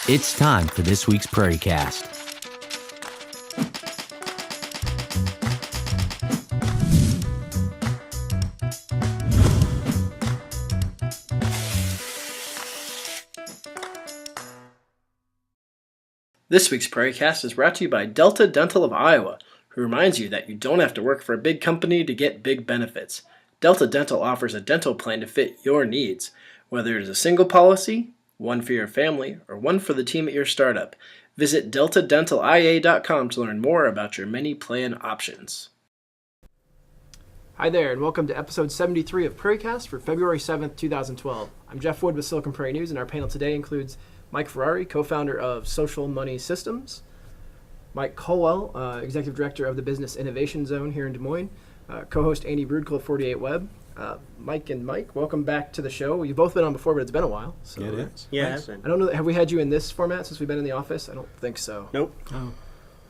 It's time for this week's PrairieCast. This week's PrairieCast is brought to you by Delta Dental of Iowa, who reminds you that you don't have to work for a big company to get big benefits. Delta Dental offers a dental plan to fit your needs, whether it is a single policy, one for your family, or one for the team at your startup. Visit deltadentalia.com to learn more about your many plan options. Hi there, and welcome to episode 73 of PrairieCast for February 7th, 2012. I'm Geoff with Silicon Prairie News, and our panel today includes Mike Ferrari, co-founder of Social Money Systems, Mike Colwell, executive director of the Business Innovation Zone here in Des Moines, co-host Andy Brudtkuhl of 48 Web. Mike and Mike, welcome back to the show. You've both been on before, but it's been a while. So yeah, it is. Yeah, it has been. I don't know, have we had you in this format since we've been in the office? I don't think so. Nope. Oh.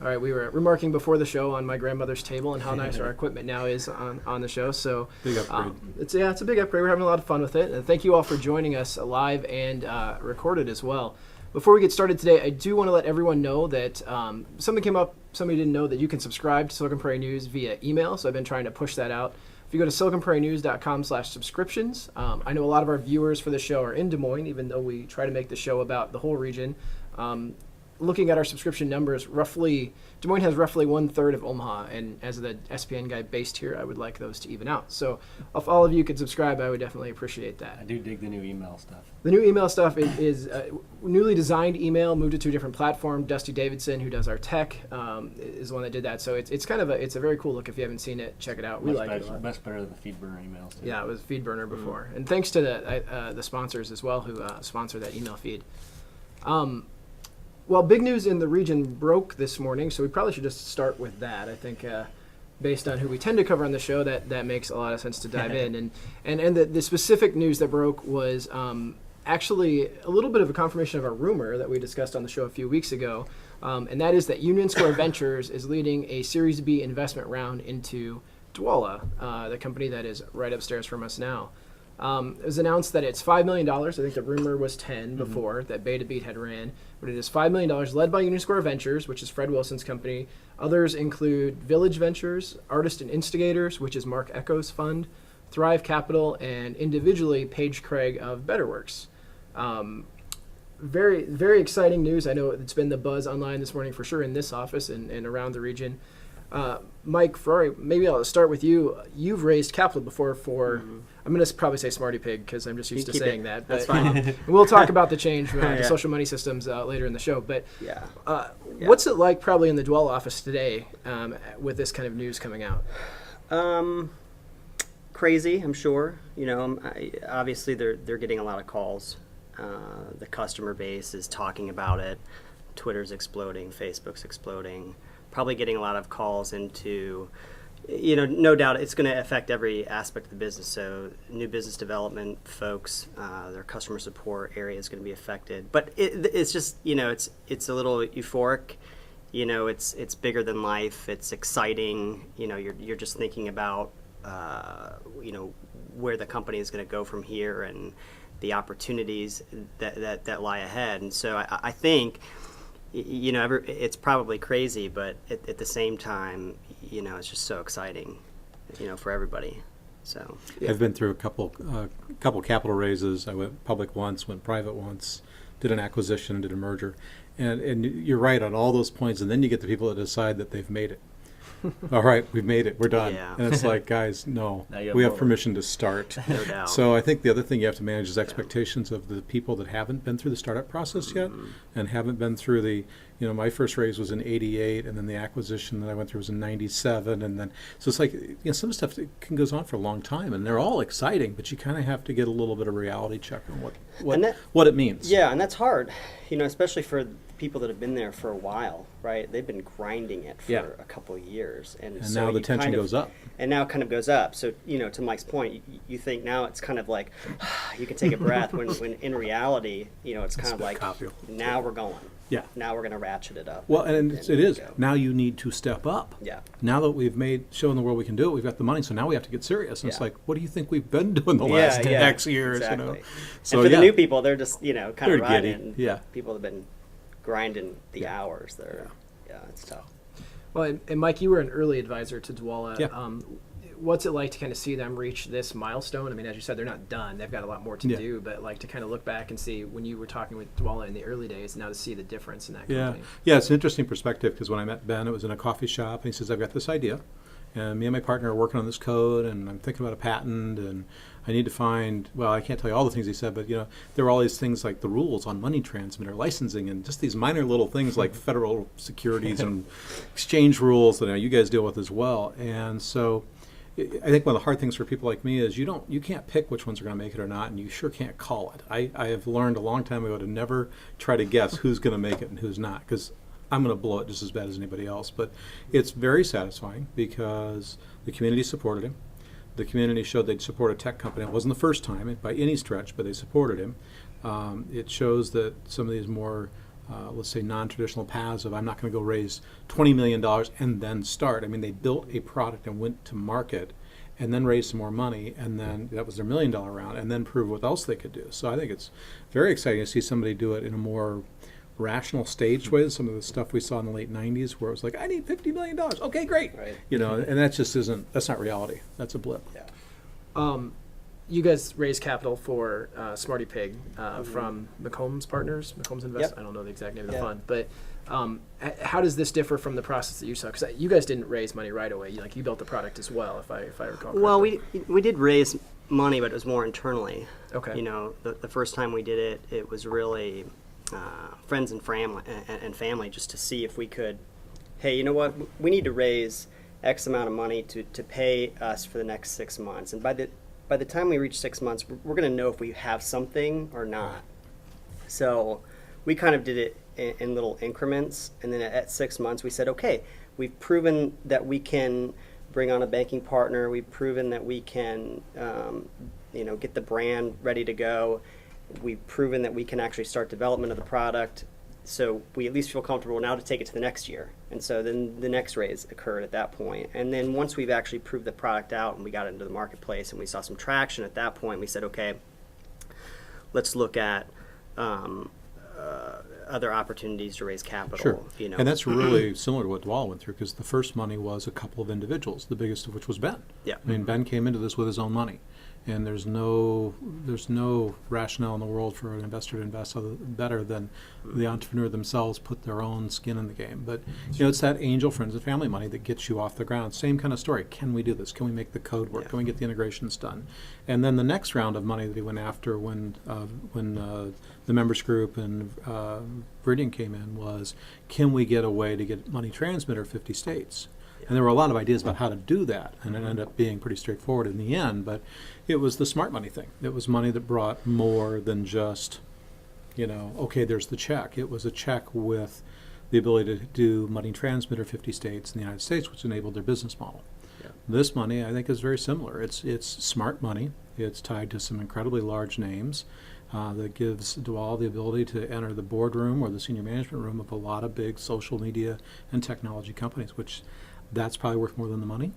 All right, we were remarking before the show on my grandmother's table and how nice our equipment now is on the show. So big upgrade. It's a big upgrade. We're having a lot of fun with it. And thank you all for joining us live and recorded as well. Before we get started today, I do want to let everyone know that something came up, somebody didn't know that you can subscribe to Silicon Prairie News via email, so I've been trying to push that out. If you go to siliconprairienews.com/subscriptions, I know a lot of our viewers for the show are in Des Moines, even though we try to make the show about the whole region. Looking at our subscription numbers, Des Moines has roughly 1/3 of Omaha, and as the SPN guy based here, I would like those to even out. So if all of you could subscribe, I would definitely appreciate that. I do dig the new email stuff. The new email stuff is newly designed email, moved it to a different platform. Dusty Davidson, who does our tech, is the one that did that. So it's kind of a very cool look. If you haven't seen it, check it out. We like it a lot. Much better than the FeedBurner emails. Too. Yeah, it was FeedBurner before. And thanks to the sponsors as well who sponsor that email feed. Well, big news in the region broke this morning, so we probably should just start with that. I think based on who we tend to cover on the show, that makes a lot of sense to dive in. And the specific news that broke was actually a little bit of a confirmation of a rumor that we discussed on the show a few weeks ago, and that is that Union Square Ventures is leading a Series B investment round into Dwolla, the company that is right upstairs from us now. It was announced that it's $5 million. I think the rumor was 10 before that Beta Beat had ran, but it is $5 million led by Union Square Ventures, which is Fred Wilson's company. Others include Village Ventures, Artist and Instigators, which is Mark Echo's fund, Thrive Capital, and individually Paige Craig of BetterWorks. Very, very exciting news. I know it's been the buzz online this morning for sure in this office and around the region. Mike Ferrari, maybe I'll start with you. You've raised capital before for, I'm going to probably say SmartyPig because I'm just used to saying that. That's fine. We'll talk about the change to social money systems later in the show. But what's it like probably in the Dwolla office today with this kind of news coming out? Crazy, I'm sure. You know, obviously they're getting a lot of calls. The customer base is talking about it. Twitter's exploding. Facebook's exploding. Probably getting a lot of calls into, no doubt it's going to affect every aspect of the business. So new business development folks, their customer support area is going to be affected. But it's just, it's a little euphoric. It's bigger than life. It's exciting. You're just thinking about, where the company is going to go from here and the opportunities that lie ahead. And so I think, it's probably crazy, but at the same time, it's just so exciting, for everybody. So I've been through a couple capital raises. I went public once, went private once, did an acquisition, did a merger, and you're right on all those points. And then you get the people that decide that they've made it. All right, we've made it. We're done. Yeah. And it's like, guys, no, we have permission to start. No doubt. So I think the other thing you have to manage is expectations of the people that haven't been through the startup process yet and haven't been through the, my first raise was in 88, and then the acquisition that I went through was in 97. And then, so it's like, some stuff that goes on for a long time, and they're all exciting, but you kind of have to get a little bit of reality check on what it means. Yeah, and that's hard, especially for people that have been there for a while, right? They've been grinding it for a couple of years. And so now the tension goes up. And now it kind of goes up. So, to Mike's point, you think now it's kind of like, you can take a breath when in reality, it's kind of like, now we're going. Yeah. Now we're going to ratchet it up. Well, and it is. Now you need to step up. Yeah. Now that we've shown the world we can do it, we've got the money, so now we have to get serious. And it's like, what do you think we've been doing the last X years? Exactly. So and for the new people, they're just, kind of riding. Yeah. People have been grinding the hours there. Yeah, it's tough. Well, and Mike, you were an early advisor to Dwolla. Yeah. What's it like to kind of see them reach this milestone? I mean, as you said, they're not done. They've got a lot more to do, but like to kind of look back and see when you were talking with Dwolla in the early days, now to see the difference in that company. Yeah, it's an interesting perspective because when I met Ben, it was in a coffee shop, and he says, I've got this idea, and me and my partner are working on this code, and I'm thinking about a patent, and I need to find, well, I can't tell you all the things he said, but there were all these things like the rules on money transmitter licensing and just these minor little things like federal securities and exchange rules that you guys deal with as well. And so I think one of the hard things for people like me is you can't pick which ones are going to make it or not, and you sure can't call it. I have learned a long time ago to never try to guess who's going to make it and who's not, because I'm going to blow it just as bad as anybody else. But it's very satisfying because the community supported him. The community showed they'd support a tech company. It wasn't the first time by any stretch, but they supported him. It shows that some of these more, let's say, non-traditional paths of I'm not going to go raise $20 million and then start. I mean, they built a product and went to market and then raised some more money, and then that was their $1 million round, and then prove what else they could do. So I think it's very exciting to see somebody do it in a more rational staged way than some of the stuff we saw in the late 90s where it was like, I need $50 million. Okay, great. Right. And that just that's not reality. That's a blip. Yeah. You guys raised capital for SmartyPig from McCombs Partners, McCombs Invest. Yep. I don't know the exact name of the fund, but how does this differ from the process that you saw? Because you guys didn't raise money right away. You built the product as well, if I recall correctly. Well, we did raise money, but it was more internally. Okay. The first time we did it, it was really friends and family just to see if we could, hey, you know what, we need to raise X amount of money to pay us for the next 6 months. And by the time we reach 6 months, we're going to know if we have something or not. So we kind of did it in little increments. And then at 6 months, we said, okay, we've proven that we can bring on a banking partner. We've proven that we can, get the brand ready to go. We've proven that we can actually start development of the product. So we at least feel comfortable now to take it to the next year. And so then the next raise occurred at that point. And then once we've actually proved the product out and we got it into the marketplace and we saw some traction at that point, we said, okay, let's look at other opportunities to raise capital. Sure. And that's really similar to what Dwolla went through, because the first money was a couple of individuals, the biggest of which was Ben. Yeah. I mean, Ben came into this with his own money. And there's no rationale in the world for an investor to invest better than the entrepreneur themselves put their own skin in the game. But it's that angel, friends, and family money that gets you off the ground. Same kind of story. Can we do this? Can we make the code work? Can we get the integrations done? And then the next round of money that he went after when the members group and Viridian came in was, can we get a way to get money transmitter 50 states? And there were a lot of ideas about how to do that, and it ended up being pretty straightforward in the end. But it was the smart money thing. It was money that brought more than just, okay, there's the check. It was a check with the ability to do money transmitter 50 states in the United States, which enabled their business model. Yeah. This money, I think, is very similar. It's smart money. It's tied to some incredibly large names that gives Dwolla the ability to enter the boardroom or the senior management room of a lot of big social media and technology companies, which that's probably worth more than the money.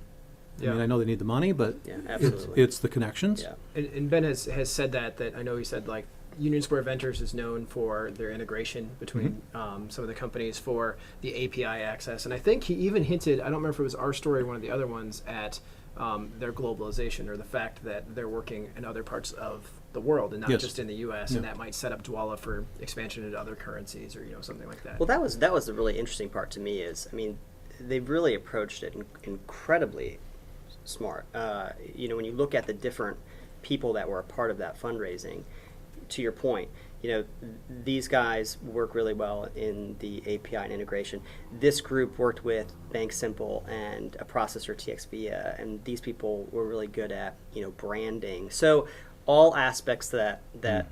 Yeah. I mean, I know they need the money, but it's the connections. Yeah. And Ben has said that I know he said, like, Union Square Ventures is known for their integration between some of the companies for the API access. And I think he even hinted, I don't remember if it was our story or one of the other ones, at their globalization, or the fact that they're working in other parts of the world and not just in the U.S. And that might set up Dwolla for expansion into other currencies or something like that. Well, that was the really interesting part to me is, I mean, they've really approached it incredibly smart. When you look at the different people that were a part of that fundraising, to your point, these guys work really well in the API and integration. This group worked with Bank Simple and a processor, TXVia, and these people were really good at branding. So all aspects that they're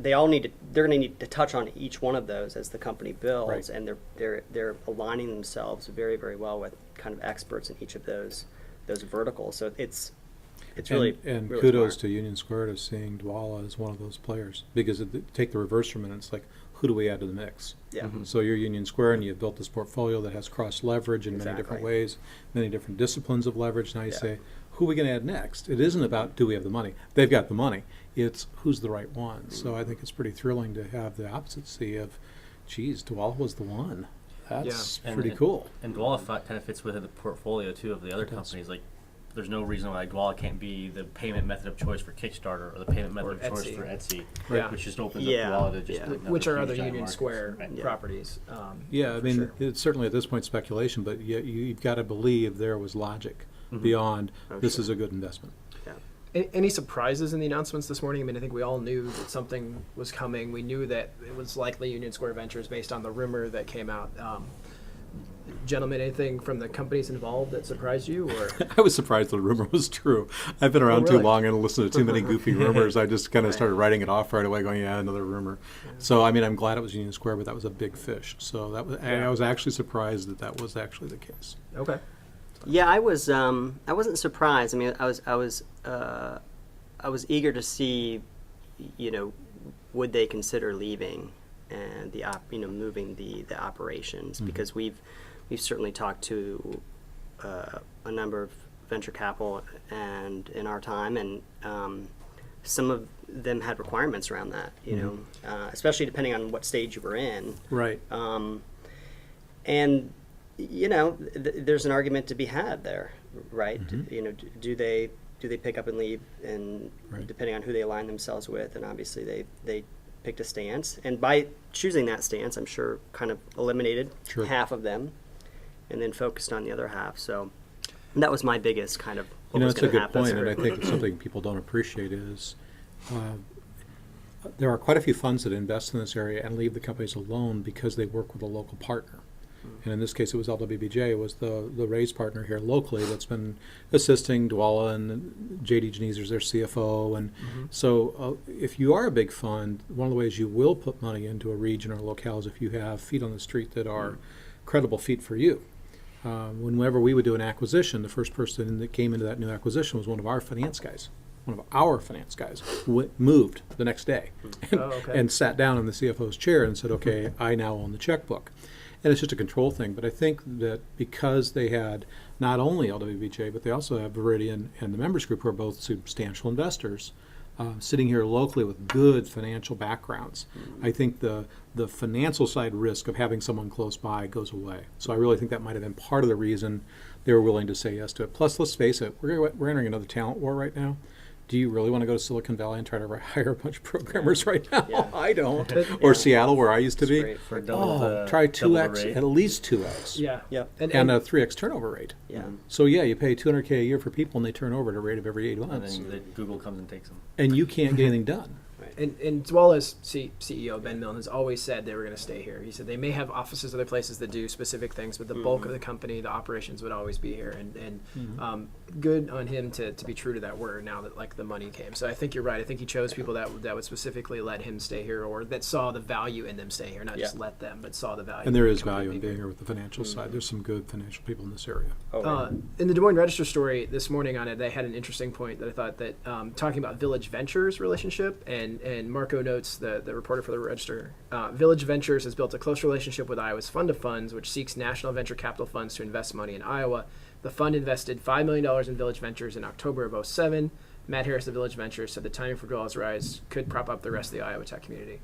going to need to touch on each one of those as the company builds, and they're aligning themselves very, very well with kind of experts in each of those verticals. So it's really kudos smart to Union Square to seeing Dwolla as one of those players, because take the reverse from it, it's like, who do we add to the mix? Yeah. So you're Union Square, and you've built this portfolio that has cross leverage in many different ways, many different disciplines of leverage. Now you say, who are we going to add next? It isn't about, do we have the money? They've got the money. It's who's the right one. So I think it's pretty thrilling to have the opposite see of, geez, Dwolla was the one. That's Yeah. pretty cool. And Dwolla kind of fits within the portfolio too of the other companies. Like, there's no reason why Dwolla can't be the payment method of choice for Kickstarter or the payment method of choice for Etsy, Yeah. which just opens Yeah. up Dwolla to just Yeah. another Which are huge other giant Union market. Square Right. properties. Yeah, I for mean, sure. it's certainly at this point speculation, but you've got to believe there was logic beyond this is a good investment. Any surprises in the announcements this morning? I mean, I think we all knew that something was coming. We knew that it was likely Union Square Ventures based on the rumor that came out. Gentlemen, anything from the companies involved that surprised you? Or I was surprised the rumor was true. I've been around too really? long and listened to too many goofy rumors. I just kind of started writing it off right away, going, yeah, another rumor. So, I mean, I'm glad it was Union Square, but that was a big fish. So that was, I was actually surprised that that was actually the case. Okay. Yeah, I was. I wasn't surprised. I mean, I was eager to see, would they consider leaving and moving the operations, because we've certainly talked to a number of venture capital and in our time, and some of them had requirements around that. Especially depending on what stage you were in. Right. And there's an argument to be had there, right? Do they pick up and leave, and depending on who they align themselves with, and obviously they picked a stance, and by choosing that stance, I'm sure kind of eliminated half of them, and then focused on the other half. So that was my biggest kind of what was It's a going to good happen. point, and I think something people don't appreciate is there are quite a few funds that invest in this area and leave the companies alone because they work with a local partner. And in this case, it was LWBJ, was the Raise partner here locally that's been assisting Dwolla, and J.D. Genezer's their CFO. And so if you are a big fund, one of the ways you will put money into a region or locale is if you have feet on the street that are credible feet for you. Whenever we would do an acquisition, the first person that came into that new acquisition was one of our finance guys. Moved the next day and sat down in the CFO's chair and said, okay, I now own the checkbook. And it's just a control thing. But I think that because they had not only LWBJ, but they also have Viridian and the members group, who are both substantial investors, sitting here locally with good financial backgrounds, I think the financial side risk of having someone close by goes away. So I really think that might have been part of the reason they were willing to say yes to it. Plus, let's face it, we're entering another talent war right now. Do you really want to go to Silicon Valley and try to hire a bunch of programmers right now? Yeah. I don't. Or Seattle, where I used to be. Great. For double Try double the 2x, rate. at least 2x. Yeah. Yep. And a 3x turnover rate. Yeah. So yeah, you pay $200K a year for people, and they turn over at a rate of every 8 And months. then Google comes and takes them. And you can't get anything done. And Dwolla's CEO, Ben Milne, has always said they were going to stay here. He said they may have offices other places that do specific things, but the bulk of the company, the operations, would always be here. And good on him to be true to that word now that the money came. So I think you're right. I think he chose people that would specifically let him stay here, or that saw the value in them staying here, not just let them, but saw the value. And there is coming value in being being here with the financial side. There's some good financial people in this area. In the Des Moines Register story this morning on it, they had an interesting point that I thought that talking about Village Ventures relationship, and Marco notes, the reporter for the Register, Village Ventures has built a close relationship with Iowa's Fund of Funds, which seeks national venture capital funds to invest money in Iowa. The fund invested $5 million in Village Ventures in October of 2007. Matt Harris of Village Ventures said the timing for Dwolla's rise could prop up the rest of the Iowa tech community.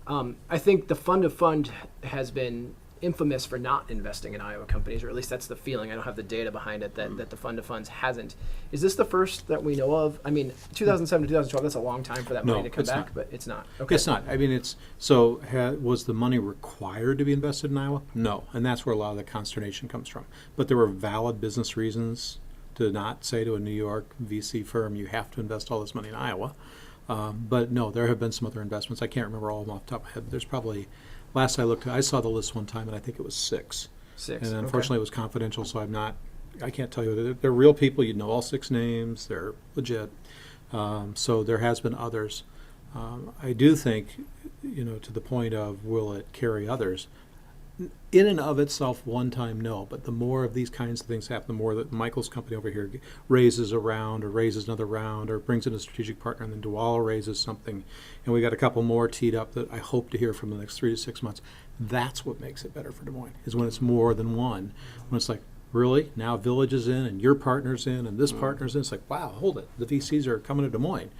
I think the Fund of Fund has been infamous for not investing in Iowa companies, or at least that's the feeling. I don't have the data behind it that the Fund of Funds hasn't. Is this the first that we know of? I mean, 2007 to 2012, that's a long time for that money No, to come it's back, not. but it's not. Okay. It's not. I mean, was the money required to be invested in Iowa? No. And that's where a lot of the consternation comes from. But there were valid business reasons to not say to a New York VC firm, you have to invest all this money in Iowa. But no, there have been some other investments. I can't remember all of them off the top of my head. There's probably, last I looked, I saw the list one time, and I think it was 6. And unfortunately, it was confidential, so I can't tell you. They're real people. You know all 6 names. They're legit. So there has been others. I do think, to the point of will it carry others, in and of itself, one time, no. But the more of these kinds of things happen, the more that Michael's company over here raises a round or raises another round or brings in a strategic partner, and then Dwolla raises something, and we got a couple more teed up that I hope to hear from the next 3 to 6 months. That's what makes it better for Des Moines, is when it's more than one. When it's like, really? Now Village is in, and your partner's in, and this partner's in. It's like, wow, hold it. The VCs are coming to Des Moines.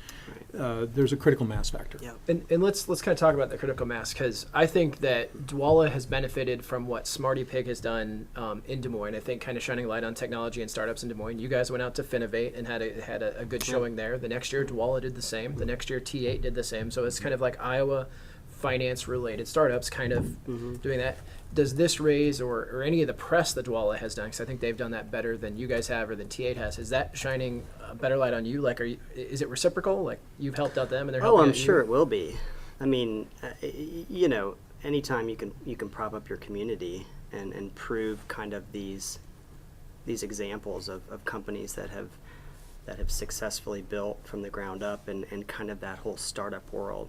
There's a critical mass factor. Yeah. And let's kind of talk about the critical mass, because I think that Dwolla has benefited from what SmartyPig has done in Des Moines. I think kind of shining light on technology and startups in Des Moines. You guys went out to Finovate and had a good showing there. The next year, Dwolla did the same. The next year, T8 did the same. So it's kind of like Iowa finance-related startups kind of doing that. Does this raise, or any of the press that Dwolla has done, because I think they've done that better than you guys have or than T8 has, is that shining a better light on you? Like, is it reciprocal? Like, you've helped out them and they're helping out you? I'm sure it will be. I mean, anytime you can prop up your community and prove kind of these examples of companies that have successfully built from the ground up and kind of that whole startup world.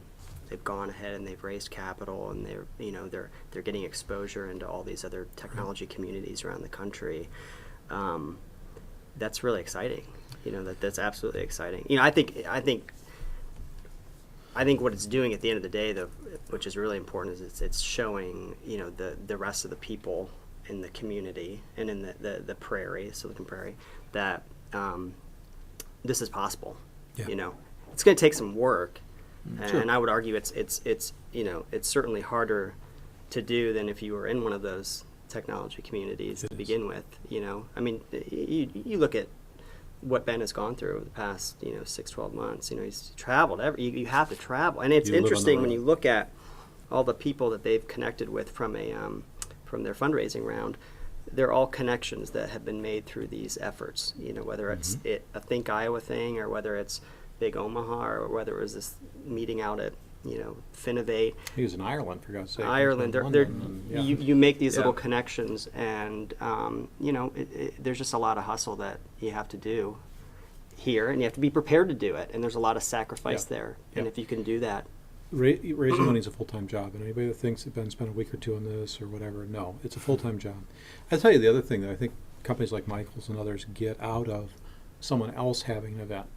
They've gone ahead and they've raised capital, and they're getting exposure into all these other technology communities around the country. That's really exciting. That's absolutely exciting. I think what it's doing at the end of the day, though, which is really important, is it's showing the rest of the people in the community and in the prairie, Silicon Prairie, that this is possible. Yeah. It's going to take some work. Sure. And I would argue it's certainly harder to do than if you were in one of those technology communities to begin with. I mean, you look at what Ben has gone through over the past 6-12 months. He's traveled. You have to travel, and it's interesting when you look at all the people that they've connected with from their fundraising round. They're all connections that have been made through these efforts. Whether it's a Think Iowa thing, or whether it's Big Omaha, or whether it was this meeting out at Finovate. He was in Ireland, for God's sake. Ireland, you make these little connections, and there's just a lot of hustle that you have to do here, and you have to be prepared to do it, and there's a lot of sacrifice there. And if you can do that, raising money is a full-time job, and anybody that thinks that Ben spent a week or two on this or whatever, no, it's a full-time job. I'll tell you the other thing that I think companies like Michael's and others get out of someone else having an event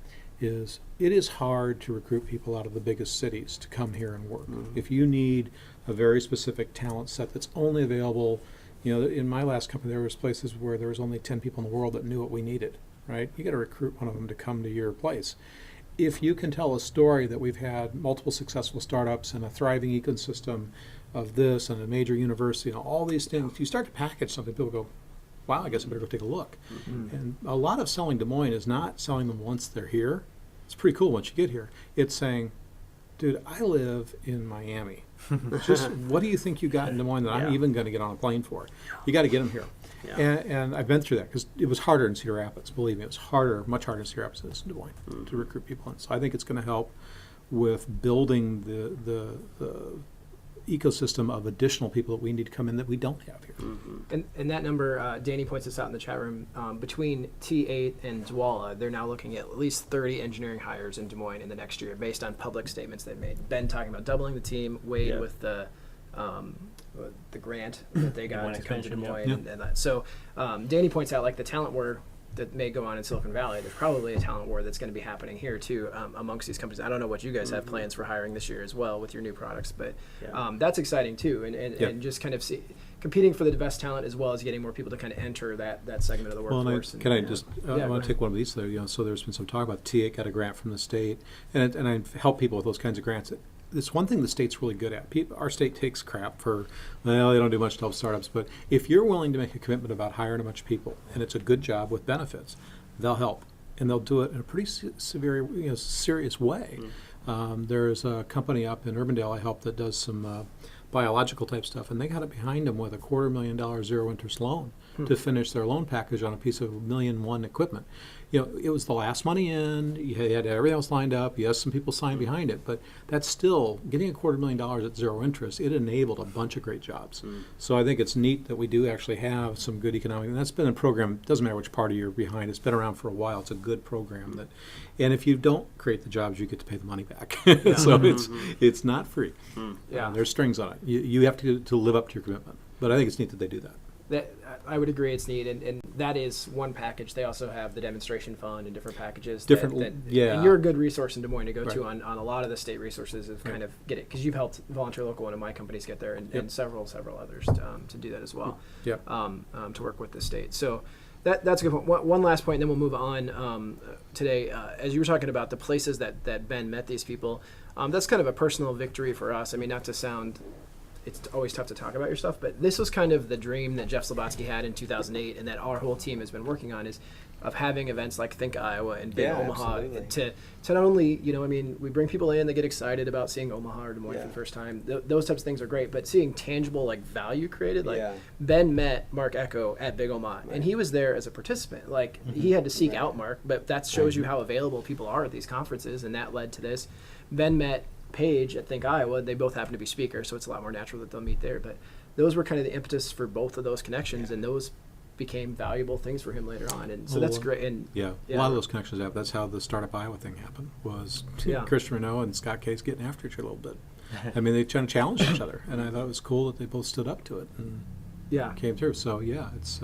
is it is hard to recruit people out of the biggest cities to come here and work. If you need a very specific talent set that's only available, in my last company there was places where there was only 10 people in the world that knew what we needed, right? You got to recruit one of them to come to your place. If you can tell a story that we've had multiple successful startups and a thriving ecosystem of this and a major university and all these things, you start to package something, people go, wow, I guess I better go take a look. And a lot of selling Des Moines is not selling them once they're here. It's pretty cool once you get here. It's saying, dude, I live in Miami. Just what do you think you got in Des Moines that I'm even going to get on a plane for? You got to get them here. Yeah. And I've been through that because it was harder in Cedar Rapids. Believe me, it was much harder in Cedar Rapids than it is in Des Moines to recruit people in. So I think it's going to help with building the ecosystem of additional people that we need to come in that we don't have here. And that number, Danny points this out in the chat room, between T8 and Dwolla, they're now looking at least 30 engineering hires in Des Moines in the next year based on public statements they've made. Ben talking about doubling the team, Wade with the grant that they got to come to Des Moines and that. So Danny points out, like, the talent war that may go on in Silicon Valley, there's probably a talent war that's going to be happening here too amongst these companies. I don't know what you guys have plans for hiring this year as well with your new products, but that's exciting too, and just kind of competing for the best talent as well as getting more people to kind of enter that segment of the workforce. I want to take one of these there. So there's been some talk about T8 got a grant from the state, and I help people with those kinds of grants. It's one thing the state's really good at. Our state takes crap for, well, they don't do much to help startups, but if you're willing to make a commitment about hiring a bunch of people, and it's a good job with benefits, they'll help. And they'll do it in a pretty serious way. There's a company up in Urbandale I help that does some biological type stuff, and they got it behind them with a $250,000 zero interest loan to finish their loan package on a piece of $1.1 million equipment. It was the last money in. You had everything else lined up. Yes, some people signed behind it, but that's still getting $250,000 at zero interest. It enabled a bunch of great jobs. So I think it's neat that we do actually have some good economic. And that's been a program. Doesn't matter which party you're behind. It's been around for a while. It's a good program and if you don't create the jobs, you get to pay the money back. So it's not free. There's strings on it. You have to live up to your commitment. But I think it's neat that they do that. I would agree it's neat, and that is one package. They also have the demonstration fund and different packages. Yeah. And you're a good resource in Des Moines to go Right. to on a lot of the state resources of kind of get it, because you've helped Volunteer Local, one of my companies, get there, and, Yep. and several others to do that as well. Yep. To work with the state. So that's a good point. One last point, and then we'll move on today. As you were talking about the places that Ben met these people, that's kind of a personal victory for us. I mean, not to sound, it's always tough to talk about your stuff, but this was kind of the dream that Geoff Slobotsky had in 2008, and that our whole team has been working on, is of having events like Think Iowa and Big Omaha to not only, we bring people in, they get excited about seeing Omaha or Des Moines for the first time. Those types of things are great, but seeing tangible like value created, like Ben met Mark Echo at Big Omaha, and he was there as a participant. Like he had to seek out Mark, but that shows you how available people are at these conferences, and that led to this. Ben met Paige at Think Iowa. They both happen to be speakers, so it's a lot more natural that they'll meet there. But those were kind of the impetus for both of those connections, and those became valuable things for him later on. And so that's great. And a lot of those connections have. That's how the Startup Iowa thing happened. Was Christian Renaud and Scott Case getting after each other a little bit. I mean, they kind of challenged each other, and I thought it was cool that they both stood up to it and came through. So it's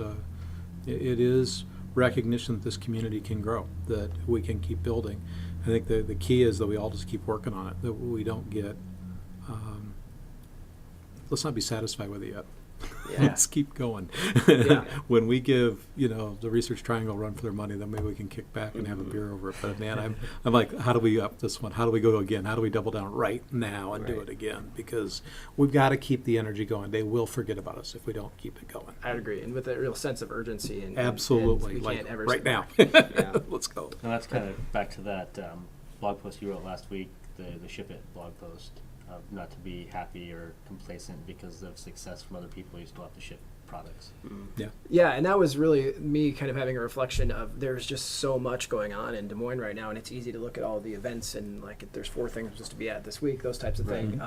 it is recognition that this community can grow, that we can keep building. I think the key is that we all just keep working on it, that we don't get, let's not be satisfied with it yet. Let's keep going. When we give, the Research Triangle run for their money, then maybe we can kick back and have a beer over it. But man, I'm like, how do we up this one? How do we go again? How do we double down right now and do it again? Because we've got to keep the energy going. They will forget about us if we don't keep it going. I'd agree, and with a real sense of urgency. And absolutely, and we can't ever right now. Let's go. And that's kind of back to that blog post you wrote last week, the Ship It blog post. Not to be happy or complacent because of success from other people. You still have to ship products. Yeah, and that was really me kind of having a reflection of there's just so much going on in Des Moines right now, and it's easy to look at all the events and like there's 4 things just to be at this week, those types of things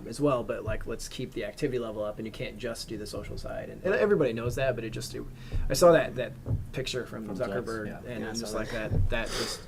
as well. But like, let's keep the activity level up, and you can't just do the social side. And everybody knows that, but I saw that picture from Zuckerberg, and I'm just like that just.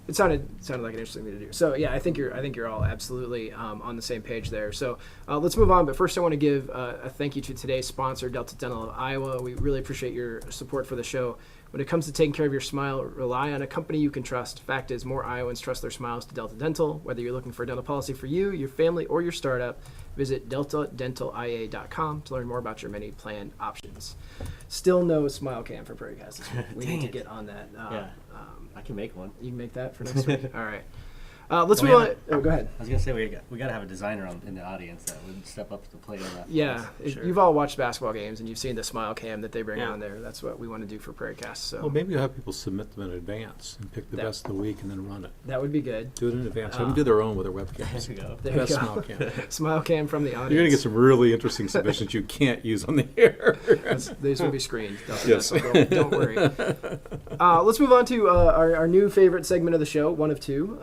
It sounded like an interesting thing to do. So yeah, I think you're all absolutely on the same page there. So let's move on. But first, I want to give a thank you to today's sponsor, Delta Dental of Iowa. We really appreciate your support for the show. When it comes to taking care of your smile, rely on a company you can trust. Fact is, more Iowans trust their smiles to Delta Dental. Whether you're looking for a dental policy for you, your family, or your startup, visit deltadentalia.com to learn more about your many plan options. Still no smile cam for PrairieCast. We need to get on that. I can make one. You can make that for next week? All right. Let's move on. Go ahead. I was going to say, we got to have a designer in the audience that would step up to the plate on that. Yeah. You've all watched basketball games, and you've seen the smile cam that they bring on there. That's what we want to do for PrairieCast. So. Well, maybe you'll have people submit them in advance and pick the best of the week and then run it. That would be good. Do it in advance. Have them do their own with their webcams. There you go. There you go. Smile cam. Smile cam from the audience. You're going to get some really interesting submissions you can't use on the air. These will be screened. Yes. Don't worry. Let's move on to our new favorite segment of the show, one of 2,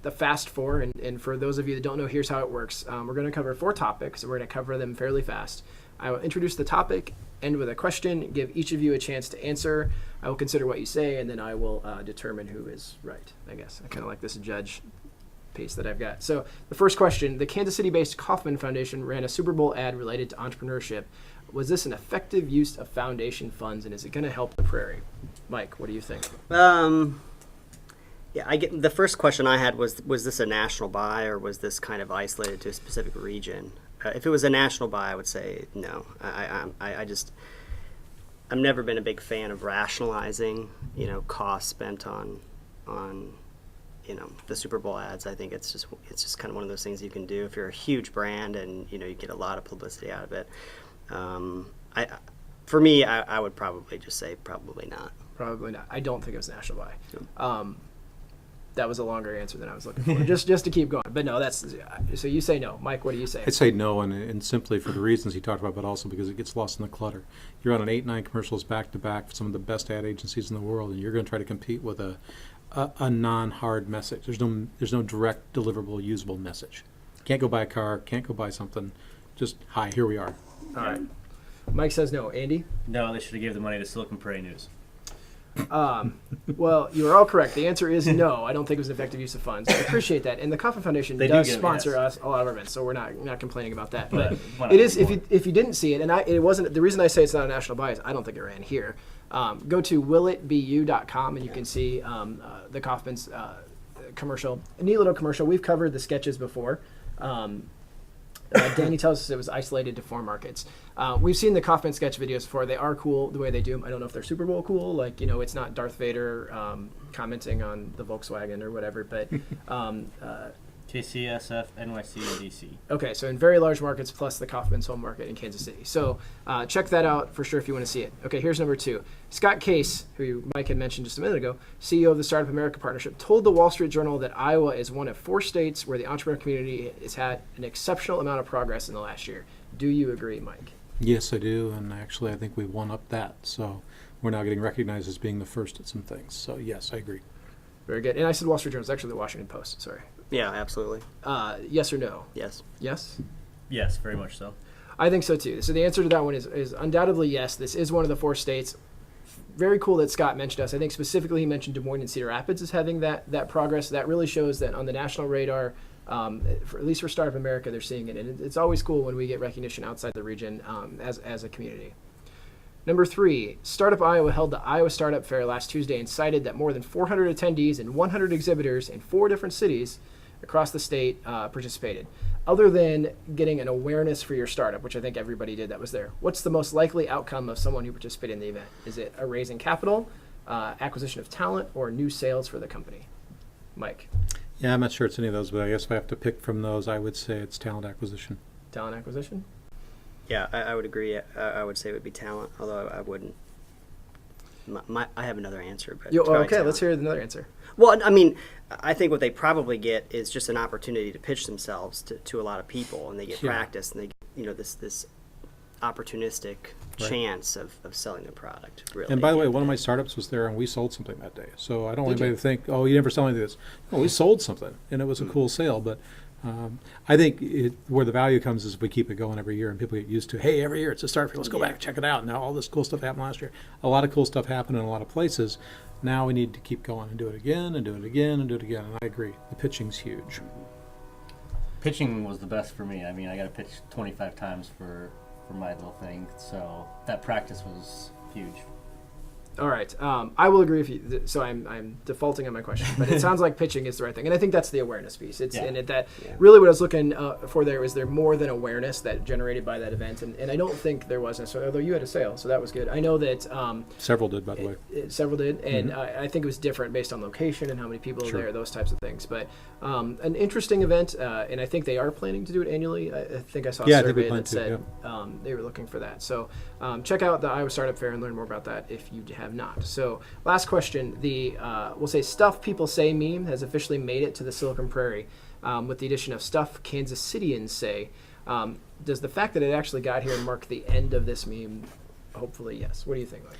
the Fast 4. And for those of you that don't know, here's how it works. We're going to cover 4 topics, and we're going to cover them fairly fast. I will introduce the topic, end with a question, give each of you a chance to answer. I will consider what you say, and then I will determine who is right, I guess. I kind of like this judge piece that I've got. So the first question, the Kansas City-based Kauffman Foundation ran a Super Bowl ad related to entrepreneurship. Was this an effective use of foundation funds, and is it going to help the Prairie? Mike, what do you think? Yeah, I get the first question I had was this a national buy, or was this kind of isolated to a specific region? If it was a national buy, I would say no. I've never been a big fan of rationalizing, costs spent on the Super Bowl ads. I think it's just kind of one of those things you can do if you're a huge brand and you get a lot of publicity out of it. For me, I would probably just say probably not. Probably not. I don't think it was a national buy. Yeah. That was a longer answer than I was looking for, just to keep going. But no, so you say no. Mike, what do you say? I'd say no, and simply for the reasons he talked about, but also because it gets lost in the clutter. You're on an 8-9 commercials back-to-back for some of the best ad agencies in the world, and you're going to try to compete with a non-hard message. There's no direct, deliverable, usable message. Can't go buy a car, can't go buy something. Just, hi, here we are. All right. Mike says no. Andy? No, they should have gave the money to Silicon Prairie News. Well, you are all correct. The answer is no. I don't think it was an effective use of funds. I appreciate that. And the Kauffman Foundation They do does give, sponsor yes. us a lot of our events, so we're not complaining about that. But But why not it is, do if you didn't see it, and it wasn't, the reason I say it's not a national buy is I don't think it ran here. Go to willitbu.com and you can see the Kauffman's commercial. A neat little commercial. We've covered the sketches before. Danny tells us it was isolated to 4 markets. We've seen the Kauffman sketch videos before. They are cool the way they do them. I don't know if they're Super Bowl cool. Like, it's not Darth Vader commenting on the Volkswagen or whatever. But KCSF, NYC, and DC. okay, so in very large markets plus the Kauffman's home market in Kansas City. So check that out for sure if you want to see it. Okay, here's number 2. Scott Case, who Mike had mentioned just a minute ago, CEO of the Startup America Partnership, told the Wall Street Journal that Iowa is one of 4 states where the entrepreneur community has had an exceptional amount of progress in the last year. Do you agree, Mike? Yes, I do, and actually I think we won up that. So we're now getting recognized as being the first at some things. So yes, I agree. Very good. And I said Wall Street Journal. It's actually the Washington Post. Sorry. Yeah, absolutely. Yes or no? Yes. Yes? Yes, very much so. I think so too. So the answer to that one is undoubtedly yes. This is one of the 4 states. Very cool that Scott mentioned us. I think specifically he mentioned Des Moines and Cedar Rapids as having that progress. That really shows that on the national radar, at least for Startup America, they're seeing it. And it's always cool when we get recognition outside the region as a community. Number 3, Startup Iowa held the Iowa Startup Fair last Tuesday and cited that more than 400 attendees and 100 exhibitors in 4 different cities across the state participated. Other than getting an awareness for your startup, which I think everybody did that was there, what's the most likely outcome of someone who participated in the event? Is it a raising capital, acquisition of talent, or new sales for the company? Mike. Yeah, I'm not sure it's any of those, but I guess if I have to pick from those, I would say it's talent acquisition. Talent acquisition? Yeah, I would agree. I would say it would be talent, although I wouldn't. I have another answer. But Okay, talent. let's hear another answer. Well, I mean, I think what they probably get is just an opportunity to pitch themselves to a lot of people, and they get practice, and they get, this opportunistic chance of selling the product. Really. And by the way, one of my startups was there, and we sold something that day. So I don't want Did anybody you? to think, oh, you never sell anything. This. No, we sold something, and it was a cool sale. But I think where the value comes is if we keep it going every year, and people get used to, hey, every year it's a start fair. Let's go back and check it out. Now all this cool stuff happened last year. A lot of cool stuff happened in a lot of places. Now we need to keep going and do it again and do it again and do it again. And I agree. The pitching's huge. Pitching was the best for me. I mean, I got to pitch 25 times for my little thing, so that practice was huge. All right. I will agree with you. So I'm defaulting on my question, but it sounds like pitching is the right thing, and I think that's the awareness piece. Really what I was looking for there was there more than awareness that generated by that event, and I don't think there was necessarily. Although you had a sale, so that was good. I know that Several did, by the way. several did, and I think it was different based on location and how many people are there, those types of things. But an interesting event, and I think they are planning to do it annually. I think I saw a survey that said they were looking for that. So check out the Iowa Startup Fair and learn more about that if you have not. So last question, the we'll say Stuff People Say meme has officially made it to the Silicon Prairie with the addition of Stuff Kansas Cityans Say. Does the fact that it actually got here mark the end of this meme? Hopefully, yes. What do you think, Mike?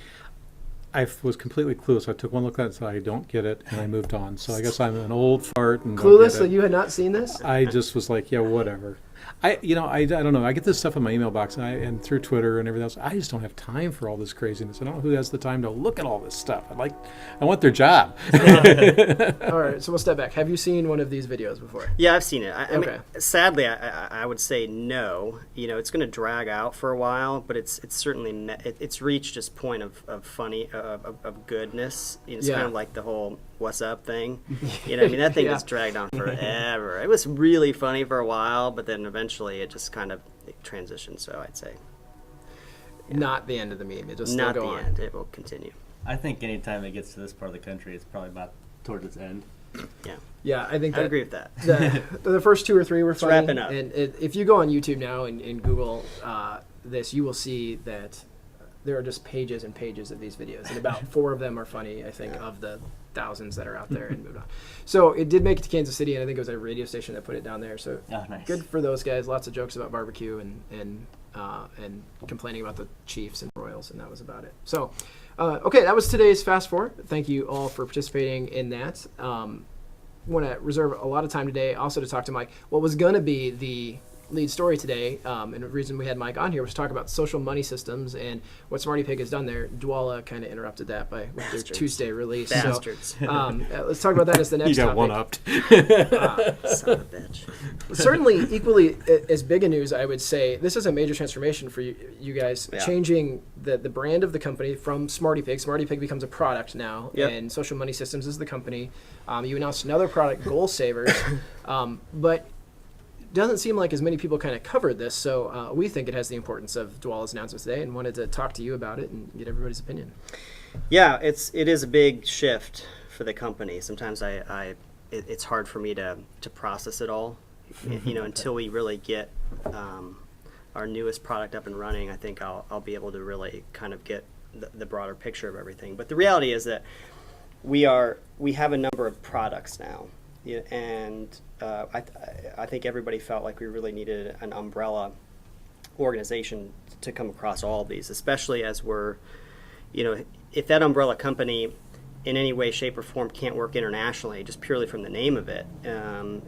I was completely clueless. I took one look at it and said, I don't get it, and I moved on. So I guess I'm an old fart. And Clueless? So you had not seen this? I just was like, yeah, whatever. I don't know. I get this stuff in my email box and through Twitter and everything else. I just don't have time for all this craziness. I don't know who has the time to look at all this stuff. I want their job. All right, so we'll step back. Have you seen one of these videos before? Yeah, I've seen it. I mean, sadly, I would say no. It's going to drag out for a while, but it's certainly it's reached its point of funny of goodness. It's kind of like the whole "what's up" thing. I mean, that thing just dragged on forever. It was really funny for a while, but then eventually it just kind of transitioned. So I'd say not the end of the meme. It just not still the go on. end. It will continue. I think anytime it gets to this part of the country, it's probably about towards its end. Yeah, I think I agree with that. The first 2 or 3 were funny. wrapping up. And if you go on YouTube now and Google this, you will see that there are just pages and pages of these videos, and about 4 of them are funny, I think, of the thousands that are out there and moved on. So it did make it to Kansas City, and I think it was a radio station that put it down there. So nice. Good for those guys. Lots of jokes about barbecue and complaining about the Chiefs and Royals, and that was about it. So, okay, that was today's Fast Forward. Thank you all for participating in that. Want to reserve a lot of time today also to talk to Mike. What was going to be the lead story today, and the reason we had Mike on here was to talk about social money systems and what SmartyPig has done there. Dwolla kind of interrupted that with their Tuesday release. Bastards. So, let's talk about that as the next You got topic. one-upped. Son of a bitch. Certainly, equally as big a news, I would say this is a major transformation for you guys, Yeah. changing the brand of the company from SmartyPig. SmartyPig becomes a product now, Yep. and Social Money Systems is the company. You announced another product, Goal Savers, but doesn't seem like as many people kind of covered this, so we think it has the importance of Dwolla's announcement today, and wanted to talk to you about it and get everybody's opinion. Yeah, it is a big shift for the company. Sometimes it's hard for me to process it all, until we really get our newest product up and running. I think I'll be able to really kind of get the broader picture of everything. But the reality is that we have a number of products now. Yeah, and I think everybody felt like we really needed an umbrella organization to come across all of these, especially as we're, if that umbrella company in any way, shape, or form can't work internationally, just purely from the name of it,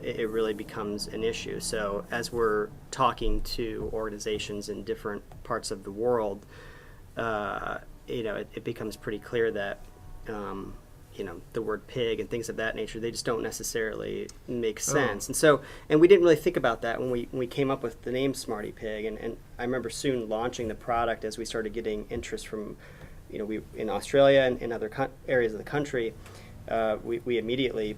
it really becomes an issue. So as we're talking to organizations in different parts of the world, it becomes pretty clear that the word pig and things of that nature, they just don't necessarily make sense. And we didn't really think about that when we came up with the name SmartyPig. And I remember soon launching the product as we started getting interest from, we in Australia and in other areas of the country, we immediately,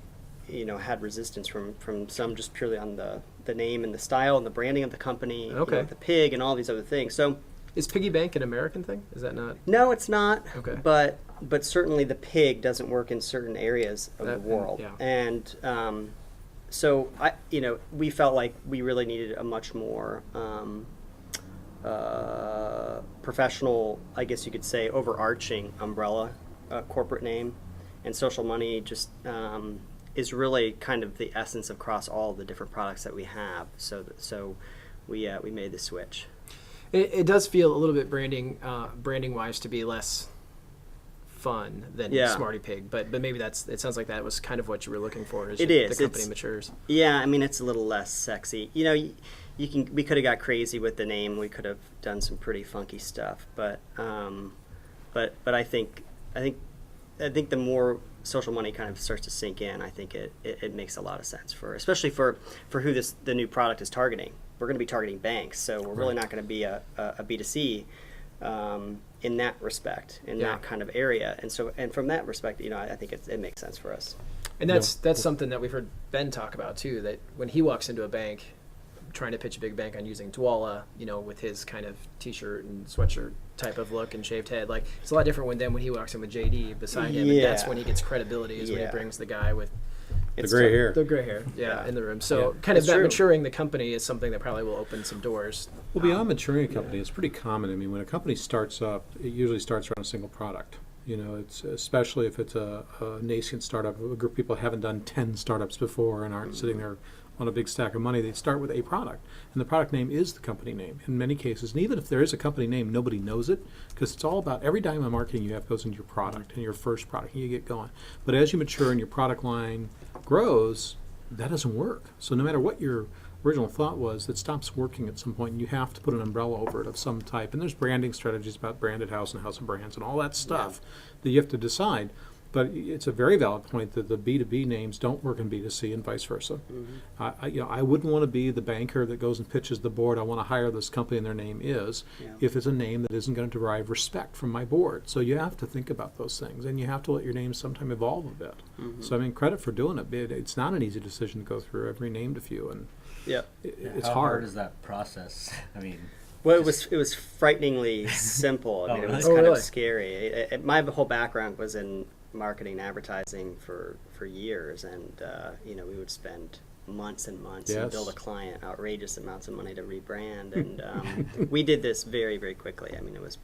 had resistance from some just purely on the name and the style and the branding of the company, Okay. The pig and all these other things. So Is piggy bank an American thing? Is that not? no, it's not. Okay. But certainly the pig doesn't work in certain areas of the world. Yeah. And so we felt like we really needed a much more professional, I guess you could say, overarching umbrella corporate name. And Social Money just is really kind of the essence across all the different products that we have. So we made the switch. It does feel a little bit branding wise to be less fun than SmartyPig, but maybe it sounds like that was kind of what you were looking for as the company matures. Yeah, I mean, it's a little less sexy. We could have got crazy with the name. We could have done some pretty funky stuff, but I think the more Social Money kind of starts to sink in, I think it makes a lot of sense especially for who the new product is targeting. We're going to be targeting banks, so we're really not going to be a B2C in that respect, in that kind of area. And from that respect, I think it makes sense for us. And that's something that we've heard Ben talk about too, that when he walks into a bank trying to pitch a big bank on using Dwolla, with his kind of t-shirt and sweatshirt type of look and shaved head, like it's a lot different when he walks in with JD beside him, and that's when he gets credibility, is when he brings the guy with The gray hair. the gray hair, in the room. So kind of that maturing the company is something that probably will open some doors. Well, beyond maturing a company, it's pretty common. I mean, when a company starts up, it usually starts around a single product. It's especially if it's a nascent startup, a group of people haven't done 10 startups before and aren't sitting there on a big stack of money. They start with a product, and the product name is the company name in many cases. And even if there is a company name, nobody knows it, because it's all about every dime of marketing you have goes into your product and your first product, and you get going. But as you mature and your product line grows, that doesn't work. So no matter what your original thought was, it stops working at some point, and you have to put an umbrella over it of some type. And there's branding strategies about branded house and house of brands and all that stuff that you have to decide. But it's a very valid point that the B2B names don't work in B2C and vice versa. Mm-hmm. I wouldn't want to be the banker that goes and pitches the board, I want to hire this company and their name is, if it's a name that isn't going to derive respect from my board. So you have to think about those things, and you have to let your name sometime evolve a bit. Mm-hmm. So, I mean, credit for doing it. It's not an easy decision to go through. I've renamed a few, and it's How hard. hard is that process? I mean... Well, it was frighteningly simple. I mean, it was kind of scary. My whole background was in marketing and advertising for years, and we would spend months and months and bill a client outrageous amounts of money to rebrand, and we did this very, very quickly. I mean, it was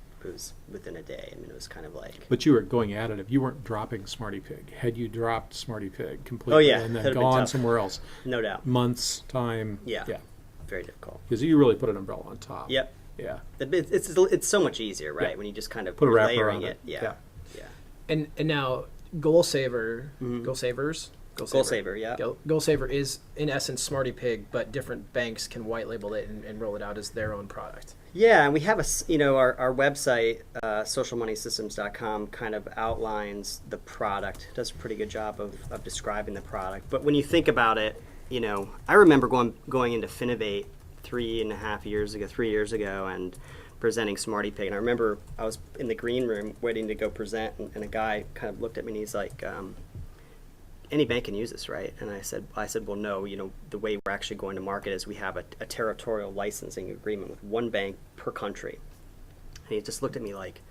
within a day. I mean, it was kind of like... But you were going additive. You weren't dropping SmartyPig. Had you dropped SmartyPig completely and then gone somewhere else? No doubt. Months, time. Yeah. Very difficult. Because you really put an umbrella on top. Yep. Yeah. It's so much easier, right? When you just kind of put a wrapper layering around it. Yeah. And now Goal Savers, Goal Saver, yeah. Goal Saver is, in essence, SmartyPig, but different banks can white label it and roll it out as their own product. Yeah, and we have our website, socialmoneysystems.com, kind of outlines the product. It does a pretty good job of describing the product. But when you think about it, I remember going into Finovate 3 years ago, and presenting SmartyPig. And I remember I was in the green room waiting to go present, and a guy kind of looked at me and he's like, any bank can use this, right? And I said, well, no, the way we're actually going to market is we have a territorial licensing agreement with one bank per country. And he just looked at me like,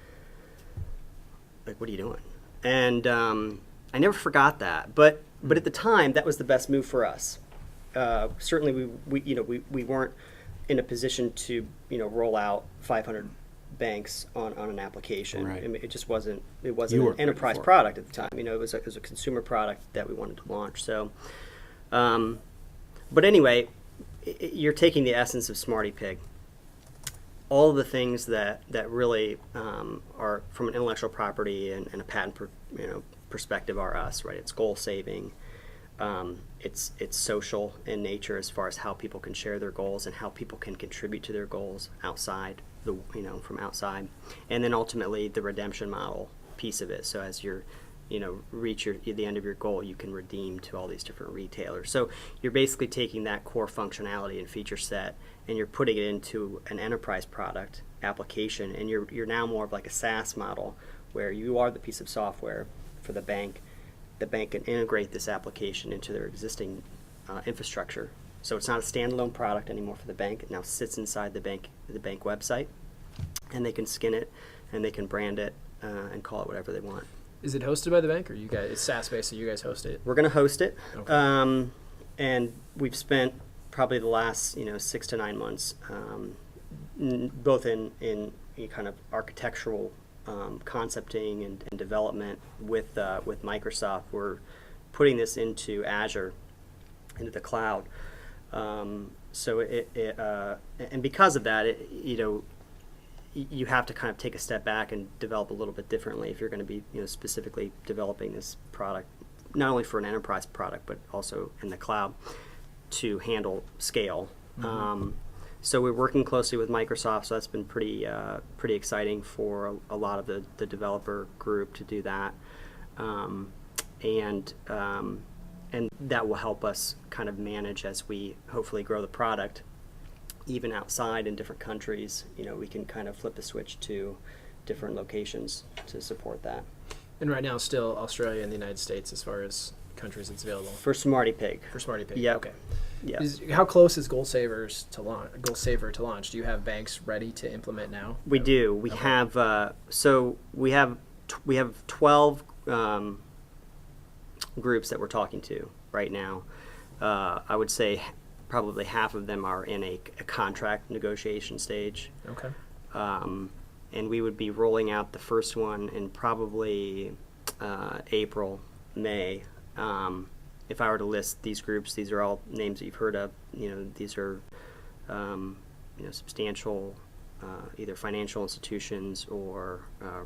what are you doing? And I never forgot that. But at the time, that was the best move for us. Certainly, we weren't in a position to roll out 500 banks on an application. Right. I mean, it just wasn't an enterprise product at the time. It was a consumer product that we wanted to launch. So, but anyway, you're taking the essence of SmartyPig. All the things that really are from an intellectual property and a patent perspective are us, right? It's goal saving. It's social in nature as far as how people can share their goals and how people can contribute to their goals outside from outside, and then ultimately the redemption model piece of it. So as you're reach the end of your goal, you can redeem to all these different retailers. So you're basically taking that core functionality and feature set and you're putting it into an enterprise product application, and you're now more of like a SaaS model where you are the piece of software for the bank. The bank can integrate this application into their existing infrastructure. So it's not a standalone product anymore for the bank. It now sits inside the bank website, and they can skin it, and they can brand it, and call it whatever they want. Is it hosted by the bank, or you guys? It's SaaS based, so you guys host it. We're going to host it, Okay. And we've spent probably the last 6 to 9 months, both in kind of architectural concepting and development with Microsoft. We're putting this into Azure, into the cloud. So and because of that, you have to kind of take a step back and develop a little bit differently if you're going to be specifically developing this product, not only for an enterprise product but also in the cloud to handle scale. Mm-hmm. So we're working closely with Microsoft, so that's been pretty exciting for a lot of the developer group to do that, and that will help us kind of manage as we hopefully grow the product, even outside in different countries. We can kind of flip the switch to different locations to support that. And right now, still Australia and the United States as far as countries it's available. For SmartyPig. For SmartyPig. Yep. Okay. Yeah. How close is Goal Saver to launch? Do you have banks ready to implement now? We do. We have we have 12 groups that we're talking to right now. I would say probably half of them are in a contract negotiation stage. Okay. And we would be rolling out the first one in probably April, May. If I were to list these groups, these are all names that you've heard of. These are substantial either financial institutions or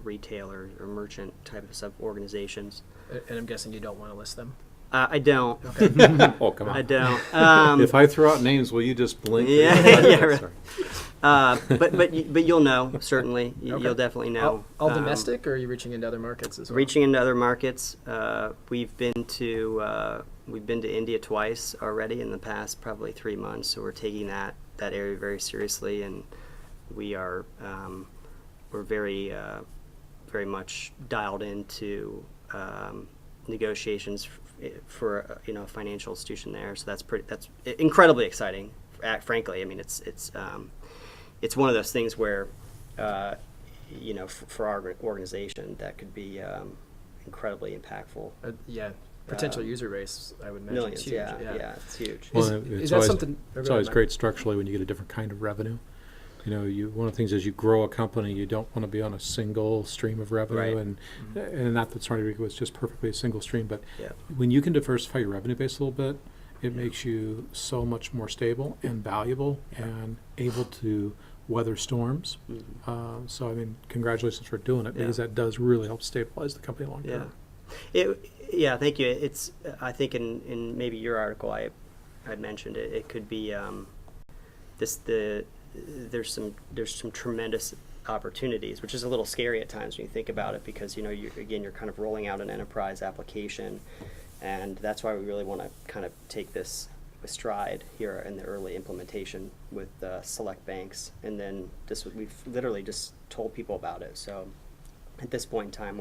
retailer or merchant type of sub-organizations. And I'm guessing you don't want to list them? I don't. Okay. Oh, come on. I don't. If I throw out names, will you just blink? Yeah, right. But you'll know, certainly. Okay. You'll definitely know. All domestic, or are you reaching into other markets as well? Reaching into other markets. We've been to India twice already in the past probably 3 months, so we're taking that area very seriously, and we're very very much dialed into negotiations for a financial institution there. So that's incredibly exciting. Frankly, I mean it's one of those things where for our organization that could be incredibly impactful. Potential user base, I would imagine. Millions, it's huge. yeah, it's huge. Well, Is that something? It's always great structurally when you get a different kind of revenue. One of the things is you grow a company, you don't want to be on a single stream of revenue, Right. and not that SmartyPig was just perfectly a single stream, but Yeah. when you can diversify your revenue base a little bit, it makes you so much more stable and valuable and able to weather storms. Mm-hmm. So, I mean, congratulations for doing it, because that does really help stabilize the company long term. Yeah, thank you. It's I think in maybe your article I mentioned it. It could be there's some tremendous opportunities, which is a little scary at times when you think about it, because you're kind of rolling out an enterprise application, and that's why we really want to kind of take this with stride here in the early implementation with select banks, and then we've literally just told people about it. So at this point in time,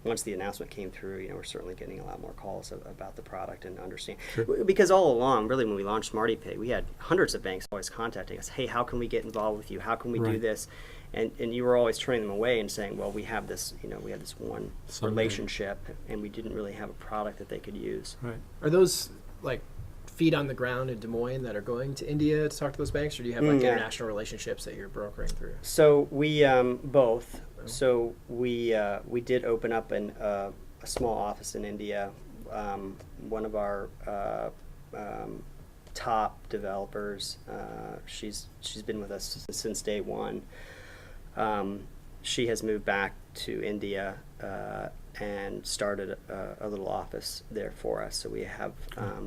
once the announcement came through, we're certainly getting a lot more calls about the product and understand. Sure. Because all along, really, when we launched SmartyPig, we had hundreds of banks always contacting us. Hey, how can we get involved with you? How can we do this? And you were always turning them away and saying, well, we have this, we had this one relationship, and we didn't really have a product that they could use. Right. Are those like feet on the ground in Des Moines that are going to India to talk to those banks, or do you have like international relationships that you're brokering through? So we both. So we did open up a small office in India. One of our top developers, she's been with us since day one. She has moved back to India and started a little office there for us. So we have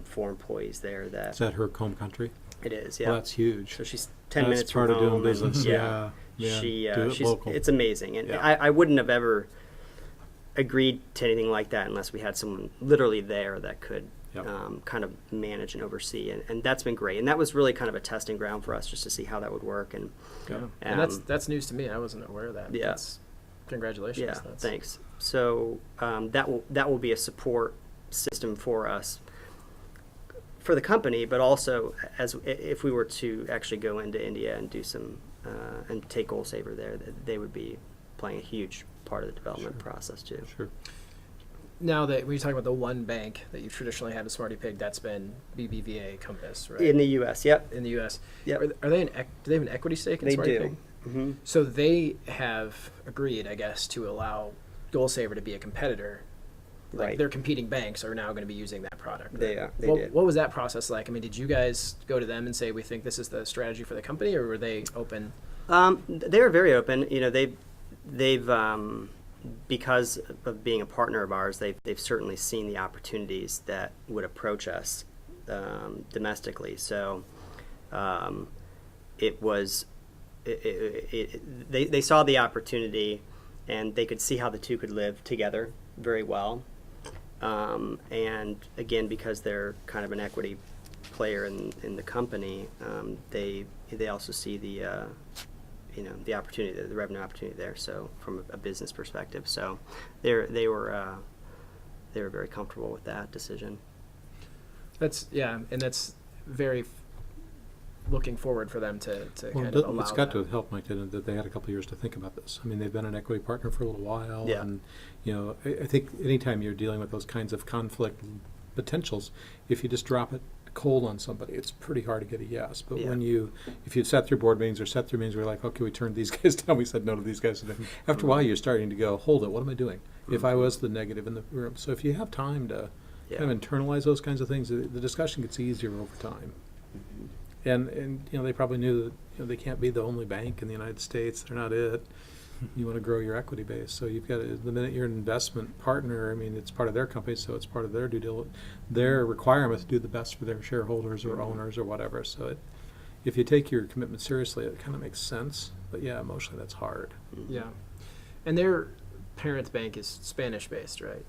4 employees there. Is that her home country? It is, yeah. Well, that's huge. So she's 10 That's minutes part from of doing home. business. Yeah. Do it She's local. it's amazing, and Yeah. I wouldn't have ever agreed to anything like that unless we had someone literally there that could kind of manage and oversee, and that's been great. And that was really kind of a testing ground for us, just to see how that would work. And and that's news to me. I wasn't aware of that. Yeah. Congratulations. Yeah, thanks. So that will be a support system for us, for the company, but also as if we were to actually go into India and do some and take Goal Saver there, they would be playing a huge part of the development process too. Sure. Now that when you talk about the one bank that you've traditionally had with SmartyPig, that's been BBVA Compass, right? In the U.S., yep. In the U.S. Yep. Are they do they have an equity stake in They SmartyPig? do. Mm-hmm. So they have agreed, I guess, to allow Goal Saver to be a competitor. Like Right. their competing banks are now going to be using that product. They right? are. They what, did. What was that process like? I mean, did you guys go to them and say, we think this is the strategy for the company, or were they open? They were very open. They've because of being a partner of ours, they've certainly seen the opportunities that would approach us domestically. So it was they saw the opportunity, and they could see how the two could live together very well. And again, because they're kind of an equity player in the company, they also see the the opportunity, the revenue opportunity there. So from a business perspective, so they were very comfortable with that decision. That's and that's very looking forward for them to kind of allow it's got that. to help, Mike, didn't it, that they had a couple of years to think about this. I mean, they've been an equity partner for a little while, Yeah. and I think anytime you're dealing with those kinds of conflict potentials, if you just drop it cold on somebody, it's pretty hard to get a yes. But Yeah. if you sat through board meetings or sat through meetings where you're like, okay, we turned these guys down, we said no to these guys. After a while, you're starting to go, hold it, what am I doing? If I was the negative in the room. So if you have time to kind of internalize those kinds of things, the discussion gets easier over time. And they probably knew that they can't be the only bank in the United States. They're not it. You want to grow your equity base, so you've got the minute you're an investment partner. I mean, it's part of their company, so it's part of their due diligence, their requirement to do the best for their shareholders or owners or whatever. So if you take your commitment seriously, it kind of makes sense. But yeah, emotionally, that's hard. Yeah, and their parent bank is Spanish based, right?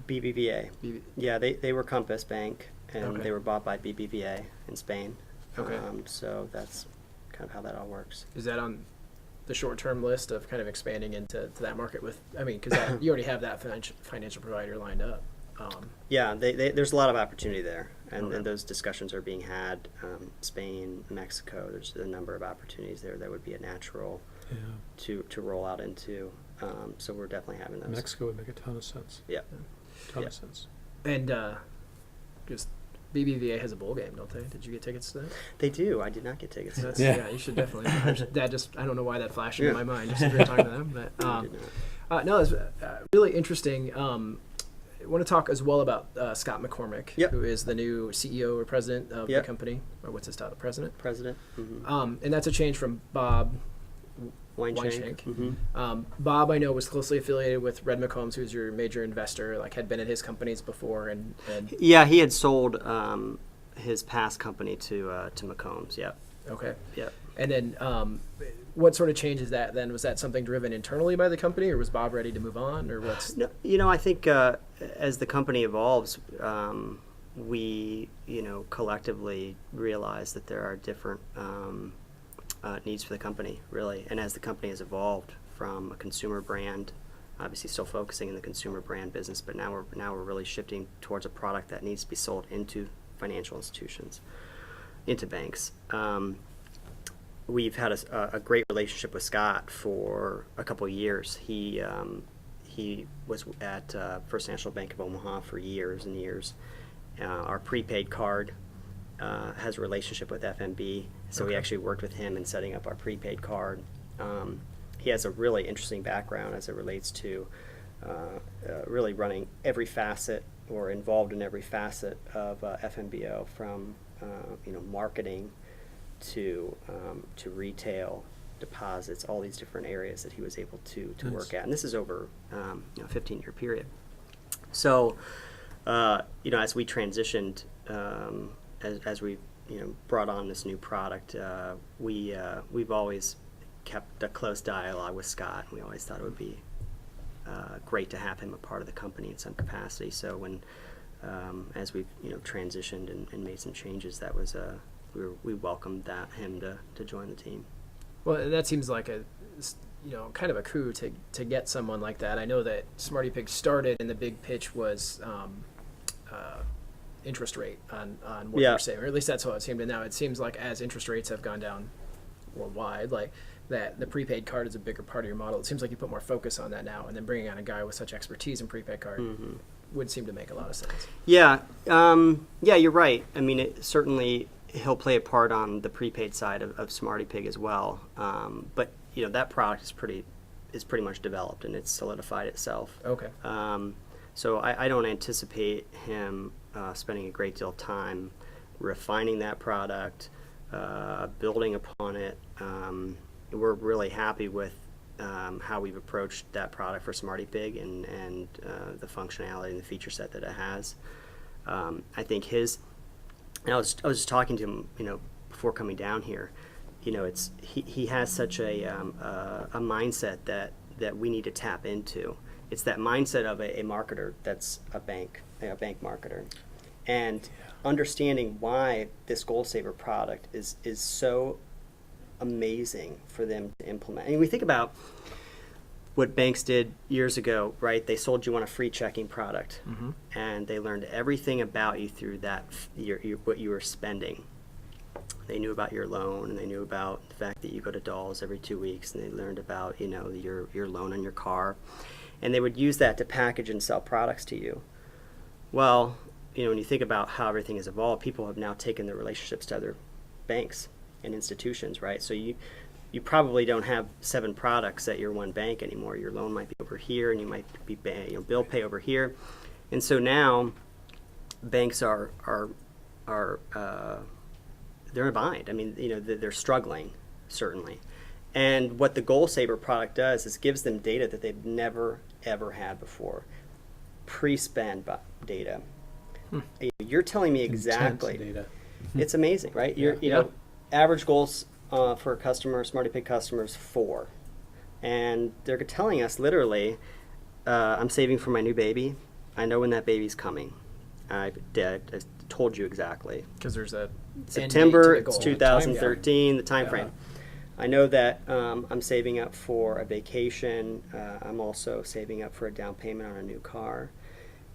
BBVA. Yeah, they were Compass Bank, and Okay. they were bought by BBVA in Spain. Okay. So that's kind of how that all works. Is that on the short-term list of kind of expanding into that market with? I mean, because you already have that financial provider lined up. Yeah, there's a lot of opportunity there, and, Okay. and those discussions are being had. Spain, Mexico, there's a number of opportunities there that would be a natural Yeah, to roll out into. So we're definitely having those. Mexico would make a ton of sense. Yeah. Ton Yeah. of sense. And just BBVA has a bowl game, don't they? Did you get tickets to that? They do. I did not get tickets. That's, Yeah. you should definitely. I don't know why that flashed into Yeah. my mind just as we were talking to them. But I did not. no, it's really interesting. I want to talk as well about Scott McCormick, Yep. who is the new CEO or president of Yep. the company, or what's his title, president? President. Mm-hmm. And that's a change from Bob Weinshank. Mm-hmm. Bob, I know, was closely affiliated with Red McCombs, who's your major investor, like had been at his companies before. And Yeah, he had sold his past company to McCombs, yep. Okay. Yep. And then what sort of change is that then? Was that something driven internally by the company, or was Bob ready to move on, or what's? No, I think as the company evolves, we, collectively realize that there are different needs for the company, really. And as the company has evolved from a consumer brand, obviously still focusing in the consumer brand business, but now we're really shifting towards a product that needs to be sold into financial institutions, into banks. We've had a great relationship with Scott for a couple of years. He was at First National Bank of Omaha for years and years. Our prepaid card has a relationship with FNB, so we actually worked with him in setting up our prepaid card. He has a really interesting background as it relates to really running every facet or involved in every facet of FNBO, from marketing to retail, deposits, all these different areas that he was able to work at. And this is over a 15-year period. So, as we transitioned, as we brought on this new product, we've always kept a close dialogue with Scott. We always thought it would be great to have him a part of the company in some capacity. So when as we've transitioned and made some changes, that was we welcomed him to join the team. Well, that seems like a kind of a coup to get someone like that. I know that SmartyPig started, and the big pitch was interest rate on what you're saying, or at least that's how it seemed. And now it seems like as interest rates have gone down worldwide, like that the prepaid card is a bigger part of your model. It seems like you put more focus on that now, and then bringing on a guy with such expertise in prepaid card would seem to make a lot of sense. Yeah, you're right. I mean, certainly he'll play a part on the prepaid side of SmartyPig as well. But that product is pretty much developed, and it's solidified itself. Okay. So I don't anticipate him spending a great deal of time refining that product, building upon it. We're really happy with how we've approached that product for SmartyPig and the functionality and the feature set that it has. I think and I was just talking to him, before coming down here. He has such a mindset that we need to tap into. It's that mindset of a marketer that's a bank marketer, and understanding why this Gold Saver product is so amazing for them to implement. And we think about what banks did years ago, right? They sold you on a free checking product, and they learned everything about you through that, what you were spending. They knew about your loan, and they knew about the fact that you go to Dwolla's every 2 weeks, and they learned about your loan on your car, and they would use that to package and sell products to you. Well, when you think about how everything has evolved, people have now taken their relationships to other banks and institutions, right? So you probably don't have 7 products at your one bank anymore. Your loan might be over here, and you might be bill pay over here, and so now banks are they're in a bind. I mean, they're struggling, certainly. And what the Goal Saver product does is gives them data that they've never ever had before, pre-spend data. You're telling me exactly. Intense data. It's amazing, right? Average goals for a customer, SmartyPig customers, 4. And they're telling us literally, I'm saving for my new baby. I know when that baby's coming. I told you exactly. Because there's a September, it's 2013, the time frame. I know that I'm saving up for a vacation. I'm also saving up for a down payment on a new car.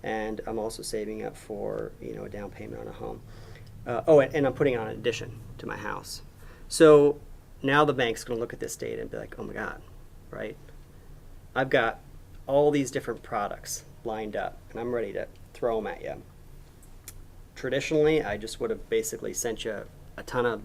And I'm also saving up for a down payment on a home. And I'm putting on an addition to my house. So now the bank's going to look at this data and be like, oh my God, right? I've got all these different products lined up, and I'm ready to throw them at you. Traditionally, I just would have basically sent you a ton of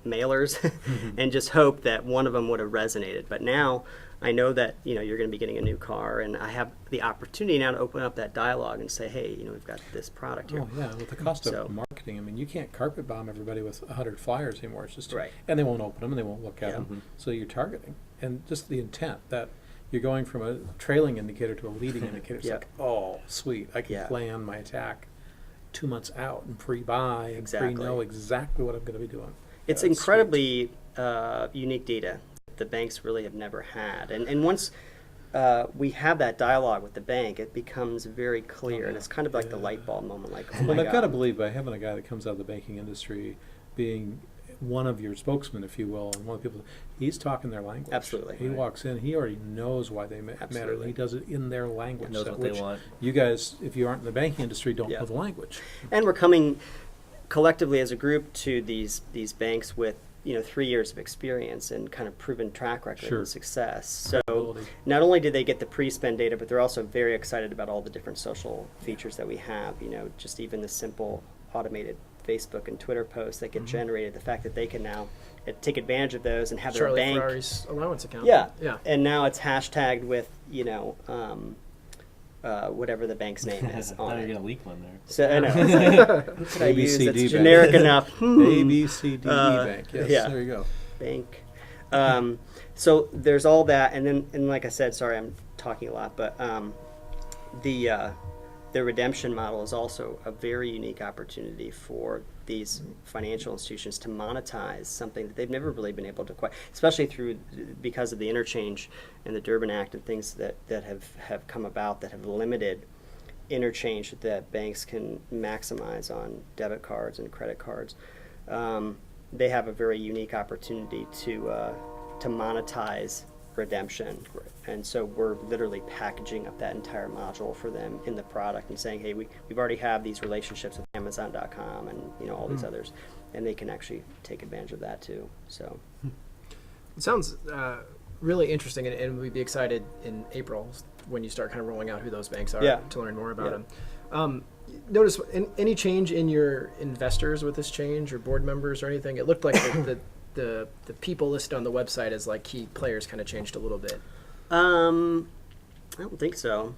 mailers and just hoped that one of them would have resonated. But now I know that you're going to be getting a new car, and I have the opportunity now to open up that dialogue and say, hey, we've got this product here. Oh yeah, with the cost of marketing, I mean, you can't carpet bomb everybody with 100 flyers anymore. It's just right, and they won't open them and they won't look at them. Mm-hmm. So you're targeting, and just the intent that you're going from a trailing indicator to a leading indicator. It's like, oh, sweet, I can plan my attack 2 months out and pre-buy and pre-know exactly what I'm going to be doing. It's incredibly unique data the banks really have never had, and once we have that dialogue with the bank, it becomes very clear, and it's kind of like the light bulb moment. Like, oh my well, I've God. got to believe by having a guy that comes out of the banking industry, being one of your spokesmen, if you will, and one of the people, he's talking their language. Absolutely. He walks in, he already knows why they matter. He does it in their language. Knows what they want. You guys, if you aren't in the banking industry, don't know the language. And we're coming collectively as a group to these banks with 3 years of experience and kind of proven track record and success. So not only did they get the pre-spend data, but they're also very excited about all the different social features that we have. Just even the simple automated Facebook and Twitter posts that get generated. The fact that they can now take advantage of those and have their bank Ferrari's allowance account. Yeah. And now it's hashtagged with whatever the bank's name is on it. You're gonna leak one there. So I know. It's like, what could I use that's bank. generic enough? ABCDE bank. Yes, there you go. Bank. So there's all that, and like I said, sorry, I'm talking a lot, but the redemption model is also a very unique opportunity for these financial institutions to monetize something that they've never really been able to quite, especially because of the interchange and the Durbin Act and things that have come about that have limited interchange that banks can maximize on debit cards and credit cards. They have a very unique opportunity to monetize redemption, and so we're literally packaging up that entire module for them in the product and saying, hey, we've already have these relationships with Amazon.com and all these others, and they can actually take advantage of that too. So it sounds really interesting, and we'd be excited in April when you start kind of rolling out who those banks are to learn more about them. Notice any change in your investors with this change, or board members or anything? It looked like the people listed on the website as like key players kind of changed a little bit. I don't think so.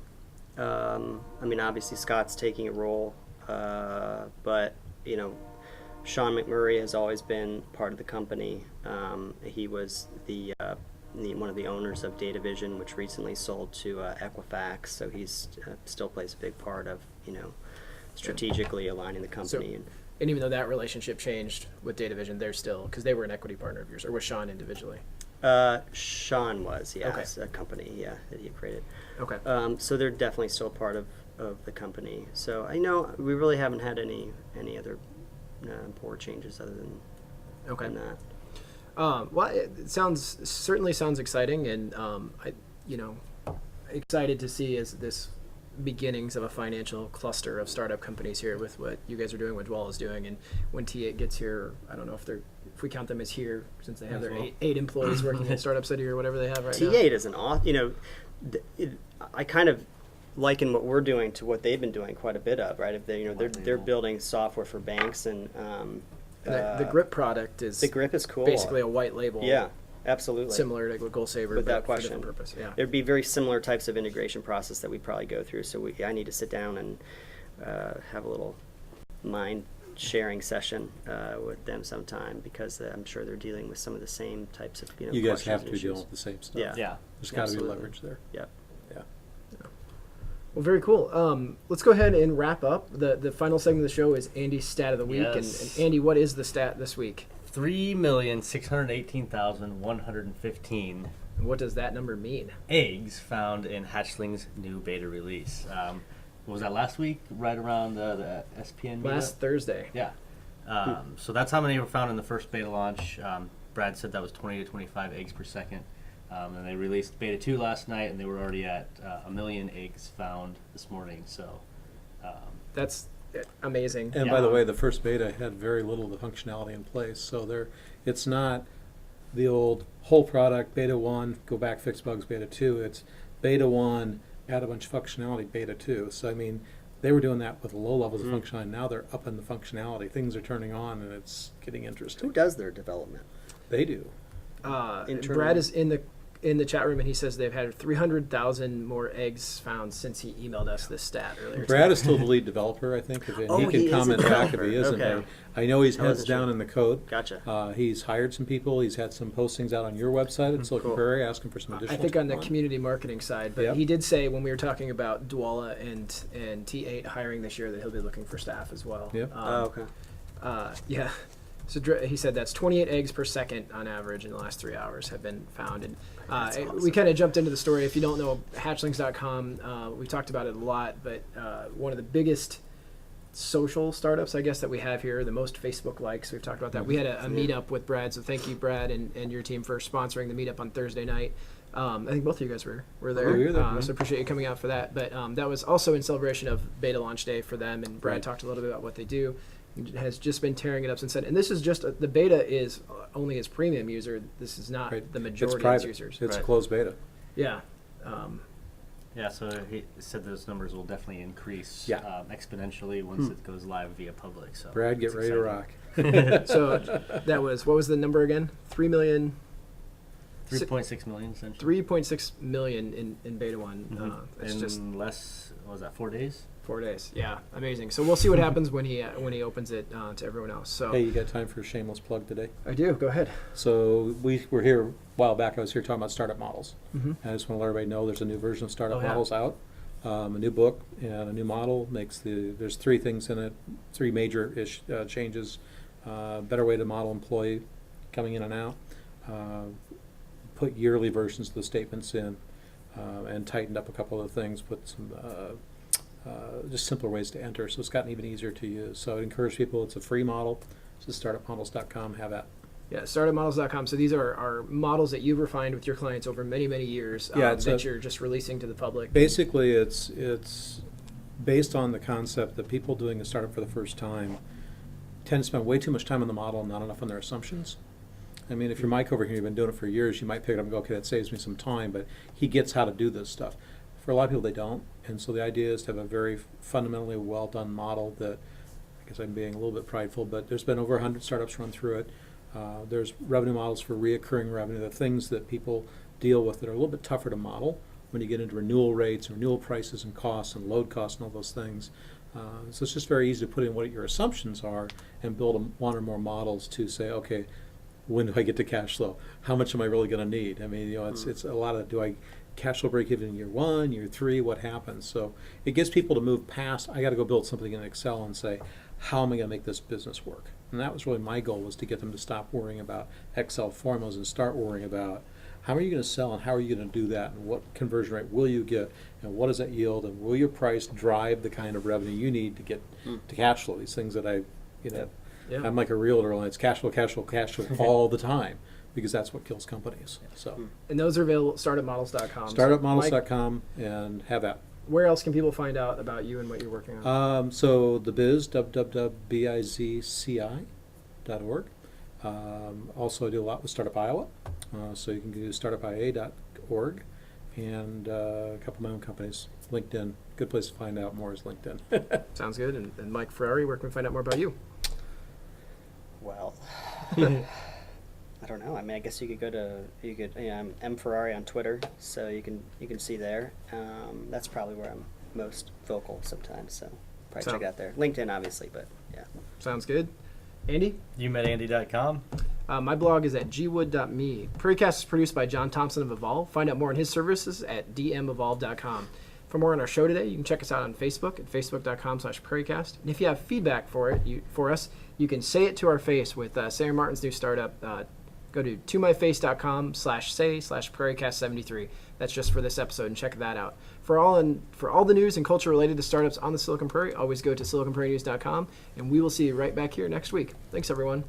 I mean, obviously Scott's taking a role, but Sean McMurray has always been part of the company. He was one of the owners of DataVision, which recently sold to Equifax. So he's still plays a big part of strategically aligning the company. And even though that relationship changed with DataVision, they're still, because they were an equity partner of yours, or was Sean individually? Sean was, Okay. It's a company, that he created. Okay. So they're definitely still part of the company. So I know we really haven't had any other board changes other than that. Well, it certainly sounds exciting, and excited to see as this beginnings of a financial cluster of startup companies here with what you guys are doing, what Dwolla is doing, and when T8 gets here, I don't know if we count them as here since they have their eight employees working in Startup City or whatever they have right now. T8 is an awesome, I kind of liken what we're doing to what they've been doing quite a bit of, right? If they're building software for banks, and the Grip product is cool. Basically a white label. Yeah. Absolutely. Similar to Goal Saver, without but question. for a different purpose. Yeah. There'd be very similar types of integration process that we probably go through. So I need to sit down and have a little mind sharing session with them sometime, because I'm sure they're dealing with some of the same types of you guys have to and be issues. dealing with the same stuff. Yeah. There's got to be leverage there. Yep. Yeah. Well, very cool. Let's go ahead and wrap up. The final segment of the show is Andy's stat of the week. Yes. And Andy, what is the stat this week? 3,618,115 And what does that number mean? eggs found in Hatchling's new beta release. What was that, last week? Right around the SPN meetup? Last Thursday. Yeah. So that's how many were found in the first beta launch. Brad said that was 20 to 25 eggs per second. And they released beta 2 last night, and they were already at 1 million eggs found this morning. So that's amazing. And by the way, the first beta had very little of the functionality in place. So it's not the old whole product, beta 1, go back, fix bugs, beta 2. It's beta 1, add a bunch of functionality, beta 2. So, I mean, they were doing that with low levels of functionality. Now they're up in the functionality. Things are turning on, and it's getting interesting. Who does their development? They do. Brad is in the in the chat room, and he says they've had 300,000 more eggs found since he emailed us this stat earlier. Brad is still the lead developer, I think. And he he can is a comment back if he developer. isn't. Okay. I know he's I heads wasn't down sure. in the code. Gotcha. He's hired some people. He's had some postings out on your website at Silicon Cool. Prairie asking for some additional I think on the talent. community marketing side, but Yep. he did say when we were talking about Dwolla and T8 hiring this year that he'll be looking for staff as well. Yep. Okay. Yeah. So he said that's 28 eggs per second on average in the last 3 hours have been found. And we kind of jumped into the story. If you don't know hatchlings.com, we talked about it a lot, but one of the biggest social startups, I guess, that we have here, the most Facebook likes. We've talked about that. We had a meetup with Brad, so thank you, Brad, and your team for sponsoring the meetup on Thursday night. I think both of you guys were there. Oh, we were there, So appreciate you coming out for that. But that was also in celebration of beta launch day for them, and Brad Right. talked a little bit about what they do. He has just been tearing it up since then. And this is just, the beta is only his premium user. This is not Right. the It's majority of private. his users. It's Right. closed beta. Yeah. Yeah, so he said those numbers will definitely increase Yeah. exponentially once it goes live via public. So Brad, get it's ready to exciting. rock. So that was, what was the number again? 3 million. 3.6 million essentially. 3.6 million in beta 1. It's in just less, what was that, 4 days? 4 days. Yeah, amazing. So we'll see what happens when he opens it to everyone else. So Hey, you got time for a shameless plug today? I do. Go ahead. So we were here a while back. I was here talking about startup models. Mhm. I just want to let everybody know there's a new version of startup Oh, yeah. models out. A new book and a new model there's 3 things in it, 3 major changes. Better way to model employee coming in and out. Put yearly versions of the statements in, and tightened up a couple of things. Put some just simpler ways to enter. So it's gotten even easier to use. So I encourage people. It's a free model. It's startupmodels.com. Have that. Yeah, startupmodels.com. So these are models that you've refined with your clients over many, many years Yeah, it's that you're just releasing to the public. Basically, it's based on the concept that people doing a startup for the first time tend to spend way too much time on the model and not enough on their assumptions. I mean, if you're Mike over here, you've been doing it for years, you might pick it up and go, okay, that saves me some time, but he gets how to do this stuff. For a lot of people, they don't. And so the idea is to have a very fundamentally well-done model that, I guess I'm being a little bit prideful, but there's been over 100 startups run through it. There's revenue models for reoccurring revenue, the things that people deal with that are a little bit tougher to model when you get into renewal rates and renewal prices and costs and load costs and all those things. So it's just very easy to put in what your assumptions are and build one or more models to say, okay, when do I get to cash flow? How much am I really going to need? I mean, it's a lot of, do I cash flow break even in year 1, year 3, what happens? So it gets people to move past, I got to go build something in Excel and say, how am I going to make this business work? And that was really my goal, was to get them to stop worrying about Excel formulas and start worrying about how are you going to sell and how are you going to do that and what conversion rate will you get and what does that yield and will your price drive the kind of revenue you need to get to cash flow? These things that Yeah. I'm like a realtor, and it's cash flow all the time, because that's what kills companies. So And those are available at startupmodels.com. startupmodels.com and have that. Where else can people find out about you and what you're working on? So the biz, www.bizci.org. Also, I do a lot with Startup Iowa, so you can do startupia.org, and a couple of my own companies. LinkedIn, good place to find out more is LinkedIn. Sounds good. And Mike Ferrari, where can we find out more about you? Well, I don't know. I mean, I guess you could I'm M Ferrari on Twitter, so you can see there. That's probably where I'm most vocal sometimes. So probably check it out there. LinkedIn, obviously, but yeah. Sounds good. Andy? YouMetAndy.com. My blog is at gwood.me. PrairieCast is produced by John Thompson of Evolve. Find out more on his services at dmevolve.com. For more on our show today, you can check us out on Facebook at facebook.com/PrairieCast. And if you have feedback for us, you can say it to our face with Sarah Martin's new startup. Go to tomyface.com/say/PrairieCast73. That's just for this episode, and check that out. For all the news and culture related to startups on the Silicon Prairie, always go to siliconprairienews.com, and we will see you right back here next week. Thanks, everyone.